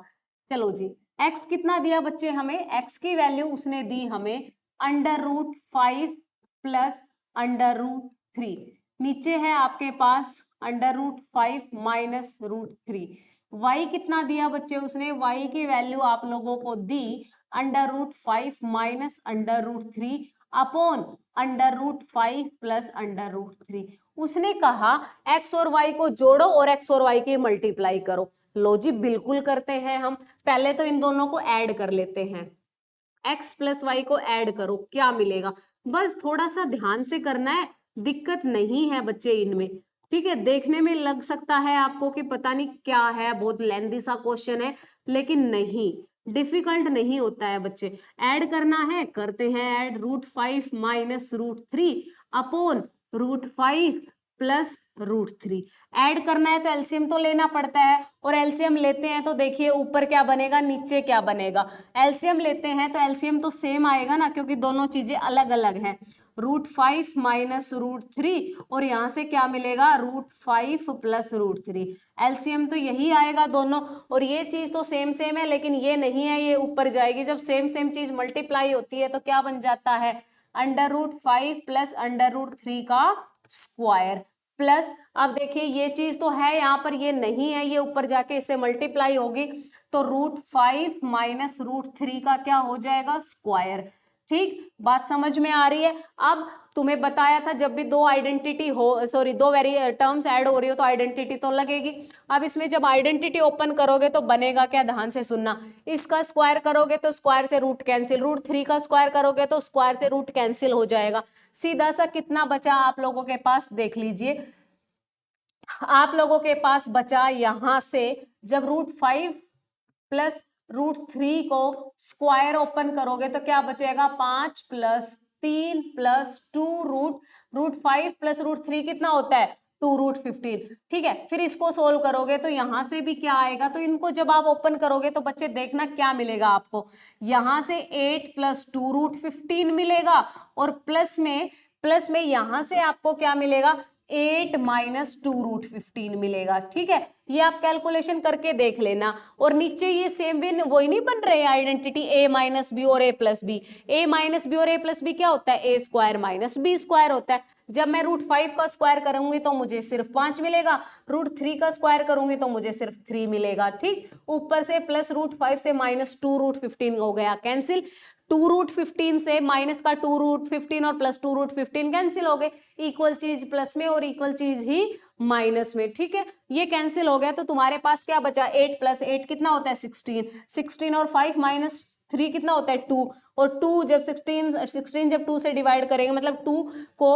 चलो जी, x कितना दिया बच्चे हमें? x की वैल्यू उसने दी हमें √5 प्लस √3। नीचे है आपके पास √5 माइनस √3। y कितना दिया बच्चे उसने? y की वैल्यू आप लोगों को दी √5 माइनस √3 अपॉन √5 प्लस √3। उसने कहा x और y को जोड़ो और x और y की मल्टीप्लाई करो। लो जी, बिल्कुल करते हैं हम। पहले तो इन दोनों को ऐड कर लेते हैं, x प्लस वाई को ऐड करो, क्या मिलेगा? बस थोड़ा सा ध्यान से करना है, दिक्कत नहीं है बच्चे इनमें, ठीक है? देखने में लग सकता है आपको कि पता नहीं क्या है, बहुत लेंदी सा क्वेश्चन है, लेकिन नहीं, डिफिकल्ट नहीं होता है बच्चे। ऐड करना है, करते हैं add, √5 minus √3 upon √5 plus √3। Add करना है तो एलसीएम तो लेना पड़ता है, और एलसीएम लेते हैं तो देखिए ऊपर क्या बनेगा, नीचे क्या बनेगा। एलसीएम लेते हैं तो एलसीएम तो सेम आएगा ना, क्योंकि दोनों चीजें अलग अलग हैं। √5 माइनस √3, और यहाँ से क्या मिलेगा? √5 प्लस √3। एलसीएम तो यही आएगा दोनों, और ये चीज तो सेम सेम है, लेकिन ये नहीं है, ये ऊपर जाएगी। जब सेम सेम चीज मल्टीप्लाई होती है तो क्या बन जाता है? √5 प्लस √3 का स्क्वायर। प्लस अब देखिए ये चीज तो है यहाँ पर, ये नहीं है, ये ऊपर जाके इससे मल्टीप्लाई होगी, तो √5 माइनस √3 का क्या हो जाएगा? स्क्वायर। ठीक, बात समझ में आ रही है? अब तुम्हें बताया था जब भी दो आइडेंटिटी हो, सॉरी दो वेरी टर्म्स ऐड हो रही हो तो आइडेंटिटी तो लगेगी। अब इसमें जब आइडेंटिटी ओपन करोगे तो बनेगा क्या? ध्यान से सुनना, इसका स्क्वायर करोगे तो स्क्वायर से रूट कैंसिल, √3 का स्क्वायर करोगे तो स्क्वायर से रूट कैंसिल हो जाएगा। सीधा सा कितना बचा आप लोगों के पास, देख लीजिए, आप लोगों के पास बचा यहां से, जब √5 प्लस √3 को स्क्वायर ओपन करोगे तो क्या बचेगा, 5 + 3 + 2 √5 प्लस √3 कितना होता है, 2√15। ठीक है, फिर इसको सोल्व करोगे तो यहां से भी क्या आएगा, तो इनको जब आप ओपन करोगे तो बच्चे देखना क्या मिलेगा आपको, यहां से 8 + 2√15 मिलेगा, और प्लस में यहां से आपको क्या मिलेगा, 8 - 2√15 मिलेगा। ठीक है, ये आप कैलकुलेशन करके देख लेना। और नीचे ये सेम वे वही नहीं बन रहे आइडेंटिटी a - b और a + b, a - b और a + b क्या होता है, a² - b² होता है। जब मैं √5 का स्क्वायर करूंगी तो मुझे सिर्फ 5 मिलेगा, √3 का स्क्वायर करूंगी तो मुझे सिर्फ 3 मिलेगा। ठीक, ऊपर से प्लस √5 से -2√15 हो गया कैंसिल, 2√15 से माइनस का 2√15 और प्लस 2√15 कैंसिल हो गए, इक्वल चीज प्लस में और इक्वल चीज ही माइनस में। ठीक है, ये कैंसिल हो गया तो तुम्हारे पास क्या बचा, 8 + 8 कितना होता है, 16 और 5 - 3 कितना होता है, 2, और 2 जब 16 जब 2 से डिवाइड करेंगे, मतलब 2 को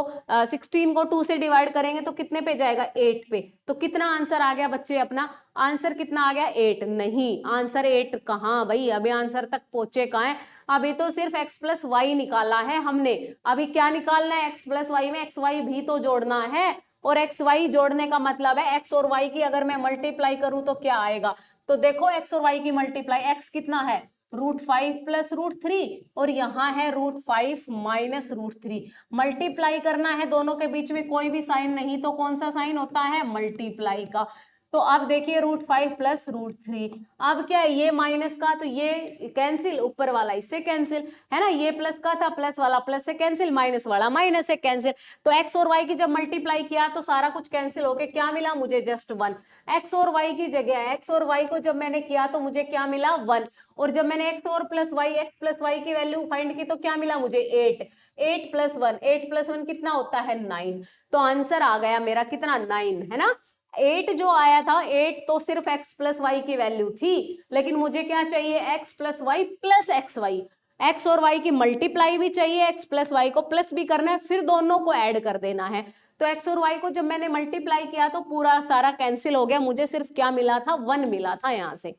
16 को 2 से डिवाइड करेंगे तो कितने पे जाएगा, 8 पे। तो कितना आंसर आ गया बच्चे अपना, आंसर कितना आ गया, 8। नहीं, आंसर 8 कहाँ भाई, अभी आंसर तक पहुंचे कहाँ है, अभी तो सिर्फ x + y निकाला है हमने। अभी क्या निकालना है, x + y में x y भी तो जोड़ना है, और x y जोड़ने का मतलब है x और y की अगर मैं मल्टीप्लाई करूं तो क्या आएगा, तो देखो x और y की मल्टीप्लाई, x कितना है, √5 + √3, और यहाँ है √5 - √3। मल्टीप्लाई करना है, दोनों के बीच में कोई भी साइन नहीं, तो कौन सा साइन होता है, मल्टीप्लाई का। तो अब देखिए √5 + √3, अब क्या है, ये माइनस का तो ये कैंसिल, ऊपर वाला इससे कैंसिल है ना, ये प्लस का था, प्लस वाला प्लस से कैंसिल, माइनस वाला माइनस से कैंसिल। तो x और y की जब मल्टीप्लाई किया तो सारा कुछ कैंसिल होके क्या मिला मुझे, जस्ट 1। x और y की जगह x और y को जब मैंने किया तो मुझे क्या मिला, 1, और जब मैंने x और प्लस y, x + y की वैल्यू फाइंड की तो क्या मिला मुझे, 8। 8 + 1, 8 + 1 कितना होता है, 9। तो आंसर आ गया मेरा कितना, 9 है ना। 8 जो आया था, 8 तो सिर्फ x + y की वैल्यू थी, लेकिन मुझे क्या चाहिए, x + y + xy, x और y की मल्टीप्लाई भी चाहिए, x + y को प्लस भी करना है, फिर दोनों को ऐड कर देना है। तो x और y को जब मैंने मल्टीप्लाई किया तो पूरा सारा कैंसिल हो गया, मुझे सिर्फ क्या मिला था, 1 मिला था यहां से।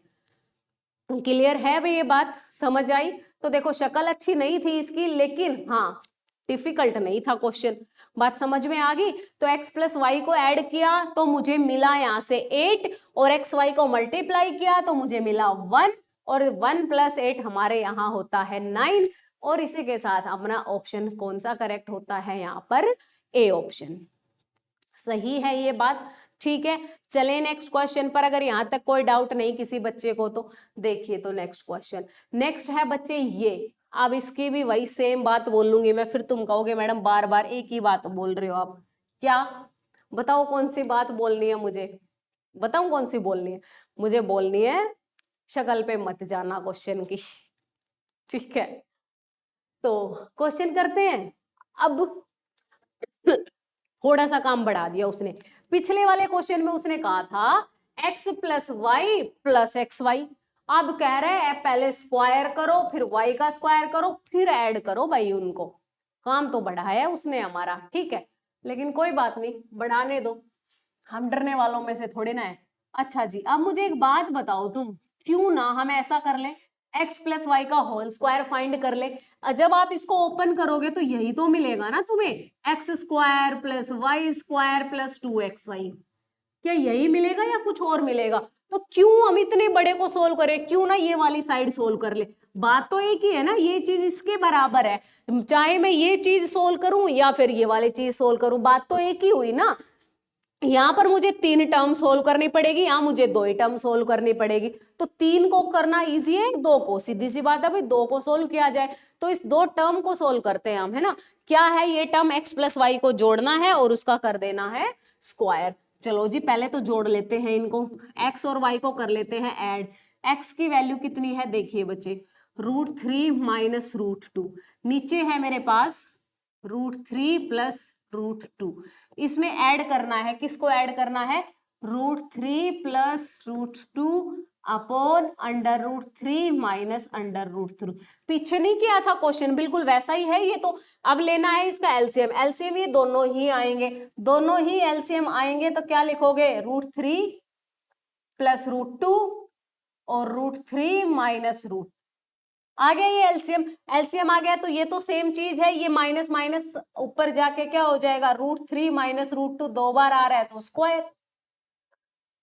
क्लियर है भाई, ये बात समझ आई। तो देखो शक्ल अच्छी नहीं थी इसकी, लेकिन हाँ डिफिकल्ट नहीं था क्वेश्चन, बात समझ में आ गई। तो x + y को ऐड किया तो मुझे मिला यहां से 8, और x y को मल्टीप्लाई किया तो मुझे मिला 1, और 1 + 8 हमारे यहाँ होता है 9, और इसी के साथ अपना ऑप्शन कौन सा करेक्ट होता है यहाँ पर, ए ऑप्शन। सही है ये बात, ठीक है। चले नेक्स्ट क्वेश्चन पर, अगर यहां तक कोई डाउट नहीं किसी बच्चे को तो देखिए। तो नेक्स्ट क्वेश्चन, नेक्स्ट है बच्चे ये, अब इसकी भी वही सेम बात बोल लूंगी मैं, फिर तुम कहोगे मैडम बार बार एक ही बात बोल रहे हो आप, क्या बताओ कौन सी बात बोलनी है मुझे, बताऊं कौन सी बोलनी है, मुझे बोलनी है शक्ल पे मत जाना क्वेश्चन की, ठीक है। तो क्वेश्चन करते हैं अब। थोड़ा सा काम बढ़ा दिया उसने, पिछले वाले क्वेश्चन में उसने कहा था x + y + xy, अब कह रहे हैं पहले स्क्वायर करो, फिर y का स्क्वायर करो, फिर ऐड करो भाई उनको। काम तो बढ़ाया उसने हमारा, ठीक है, लेकिन कोई बात नहीं, बढ़ाने दो, हम डरने वालों में से थोड़े ना है। अच्छा जी, अब मुझे एक बात बताओ तुम, क्यों ना हम ऐसा कर ले, x + y का होल स्क्वायर फाइंड कर ले। जब आप इसको ओपन करोगे तो यही तो मिलेगा ना तुम्हें, x² + y² + 2xy, क्या यही मिलेगा या कुछ और मिलेगा। तो क्यों हम इतने बड़े को सोल्व करें, क्यों ना ये वाली साइड सोल्व कर ले, बात तो एक ही है ना, ये चीज इसके बराबर है, चाहे मैं ये चीज सोल्व करूं या फिर ये वाली चीज सोल्व करूं, बात तो एक ही हुई ना। यहां पर मुझे 3 टर्म सोल्व करनी पड़ेगी, यहां मुझे 2 ही टर्म सोल्व करनी पड़ेगी। तो 3 को करना इजी है, 2 को सीधी सी बात है भाई 2 को सोल्व किया जाए। तो इस 2 टर्म को सोल्व करते हैं हम, है ना। क्या है ये टर्म, x + y को जोड़ना है और उसका कर देना है स्क्वायर। चलो जी पहले तो जोड़ लेते हैं इनको, x और y को कर लेते हैं ऐड। x की वैल्यू कितनी है देखिए बच्चे, √3 - √2, नीचे है मेरे पास √3 + √2, इसमें ऐड करना है, किसको ऐड करना है, √3 + √2 अपॉन √3 माइनस √3। पीछे नहीं किया था क्वेश्चन, बिल्कुल वैसा ही है ये तो। अब लेना है इसका एलसीएम। एलसीएम ये दोनों ही आएंगे, दोनों ही एलसीएम आएंगे तो क्या लिखोगे, √3 प्लस √2 और √3 माइनस √ आ गया ये एलसीएम। एलसीएम आ गया तो ये तो सेम चीज है, ये माइनस माइनस ऊपर जाके क्या हो जाएगा, √3 माइनस √2 दो बार आ रहा है तो स्क्वायर।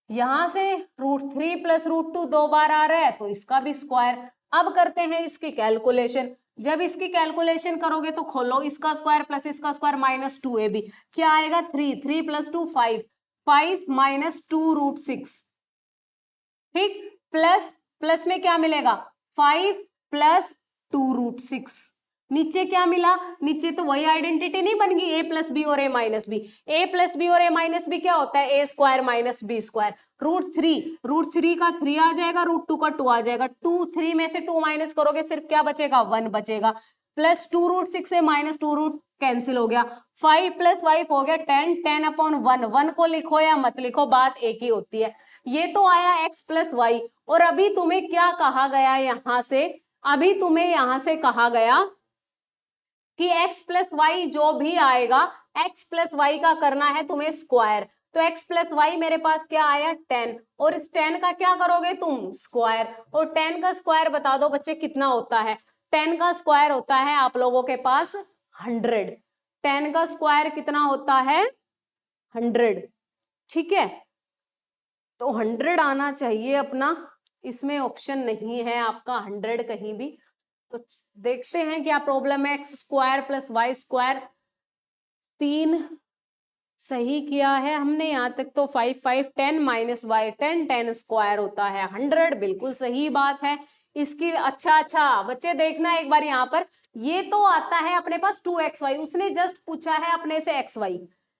यहां से √3 प्लस √2 दो बार आ रहा है तो इसका भी स्क्वायर। अब करते हैं इसकी कैलकुलेशन। जब इसकी कैलकुलेशन करोगे तो खोलो, इसका स्क्वायर प्लस इसका स्क्वायर माइनस 2ab, क्या आएगा 3, 3 प्लस 2 5, 5 माइनस 2√6, ठीक, प्लस प्लस में क्या मिलेगा 5 प्लस 2√6। नीचे क्या मिला, नीचे तो वही आइडेंटिटी नहीं बन गई, a प्लस बी और a minus B. a plus B और a माइनस बी क्या होता है, a square minus B square. √3 का 3 आ जाएगा, √2 का 2 आ जाएगा। 2 3 में से 2 माइनस करोगे सिर्फ क्या बचेगा, 1 बचेगा। प्लस 2√6 से माइनस 2 कैंसिल हो गया। 5 प्लस 5 हो गया 10, 10 अपॉन 1, 1 को लिखो या मत लिखो बात एक ही होती है। ये तो आया x प्लस वाई। और अभी तुम्हें क्या कहा गया यहां से, अभी तुम्हें यहां से कहा गया कि x प्लस वाई जो भी आएगा, x प्लस वाई का करना है तुम्हें स्क्वायर। तो x प्लस वाई मेरे पास क्या आया 10, और इस 10 का क्या करोगे तुम, स्क्वायर। और 10 का स्क्वायर बता दो बच्चे कितना होता है, 10 का स्क्वायर होता है आप लोगों के पास 100। 10 का स्क्वायर कितना होता है 100, ठीक है। तो 100 आना चाहिए अपना, इसमें ऑप्शन नहीं है आपका 100 कहीं भी। तो देखते हैं क्या प्रॉब्लम है। X square plus Y square 3 सही किया है हमने यहाँ तक तो। 5 5 10 माइनस वाई 10, 10 स्क्वायर होता है 100, बिल्कुल सही बात है इसकी। अच्छा बच्चे देखना एक बार यहाँ पर, ये तो आता है अपने पास 2xy, उसने जस्ट पूछा है अपने से xy।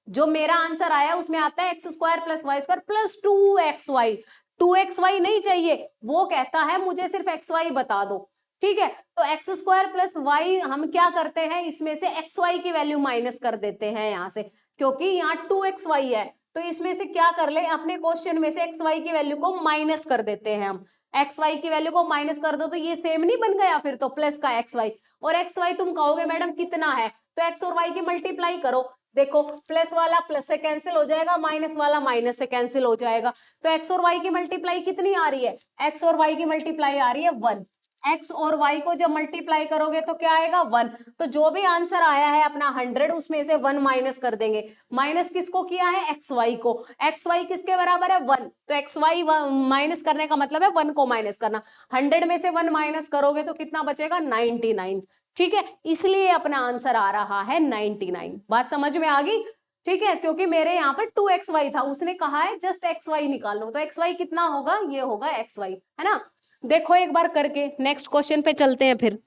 जो मेरा आंसर आया उसमें आता है X square plus Y square plus 2xy। 2xy नहीं चाहिए, वो कहता है मुझे सिर्फ xy बता दो, ठीक है। तो एक्स स्क्वायर प्लस वाई हम क्या करते हैं, इसमें से xy की वैल्यू माइनस कर देते हैं यहाँ से, क्योंकि यहाँ 2xy है। तो इसमें से क्या कर ले, अपने क्वेश्चन में से xy की वैल्यू को माइनस कर देते हैं हम। xy की वैल्यू को माइनस कर दो तो ये सेम नहीं बन गया फिर तो, प्लस का xy। और xy तुम कहोगे मैडम कितना है, तो x और y की मल्टीप्लाई करो। देखो प्लस वाला प्लस से कैंसिल हो जाएगा, माइनस वाला माइनस से कैंसिल हो जाएगा। तो x और y की मल्टीप्लाई कितनी आ रही है, x और y की मल्टीप्लाई आ रही है 1। x और y को जब मल्टीप्लाई करोगे तो क्या आएगा 1। तो जो भी आंसर आया है अपना 100, उसमें से 1 माइनस कर देंगे। माइनस किसको किया है, xy को। xy किसके बराबर है 1, तो xy माइनस करने का मतलब है 1 को माइनस करना। 100 में से 1 माइनस करोगे तो कितना बचेगा 99, ठीक है। इसलिए अपना आंसर आ रहा है 99। बात समझ में आ गई, ठीक है। क्योंकि मेरे यहाँ पर 2xy था, उसने कहा है जस्ट xy निकालो, तो xy कितना होगा, ये होगा xy, है ना। देखो एक बार करके, नेक्स्ट क्वेश्चन पे चलते हैं फिर।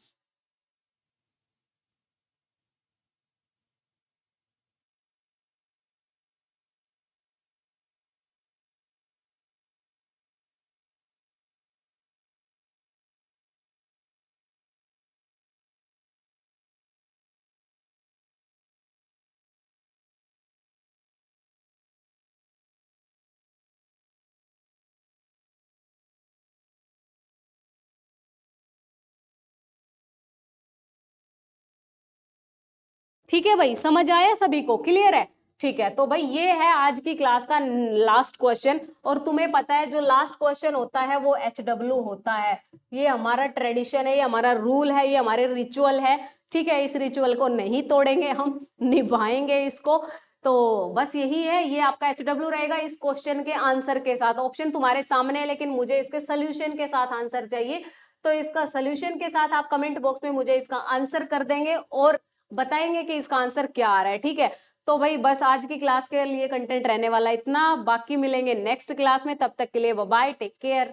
ठीक है भाई, समझ आया सभी को, क्लियर है, ठीक है। तो भाई ये है आज की क्लास का लास्ट क्वेश्चन। और तुम्हें पता है जो लास्ट क्वेश्चन होता है वो HW होता है। ये हमारा ट्रेडिशन है, ये हमारा रूल है, ये हमारे रिचुअल है, ठीक है। इस रिचुअल को नहीं तोड़ेंगे हम, निभाएंगे इसको। तो बस यही है, ये आपका HW रहेगा इस क्वेश्चन के आंसर के साथ। ऑप्शन तुम्हारे सामने है लेकिन मुझे इसके सोल्यूशन के साथ आंसर चाहिए। तो इसका सोल्यूशन के साथ आप कमेंट बॉक्स में मुझे इसका आंसर कर देंगे और बताएंगे कि इसका आंसर क्या आ रहा है, ठीक है। तो भाई बस आज की क्लास के लिए कंटेंट रहने वाला इतना, बाकी मिलेंगे नेक्स्ट क्लास में। तब तक के लिए बाय बाय, टेक केयर।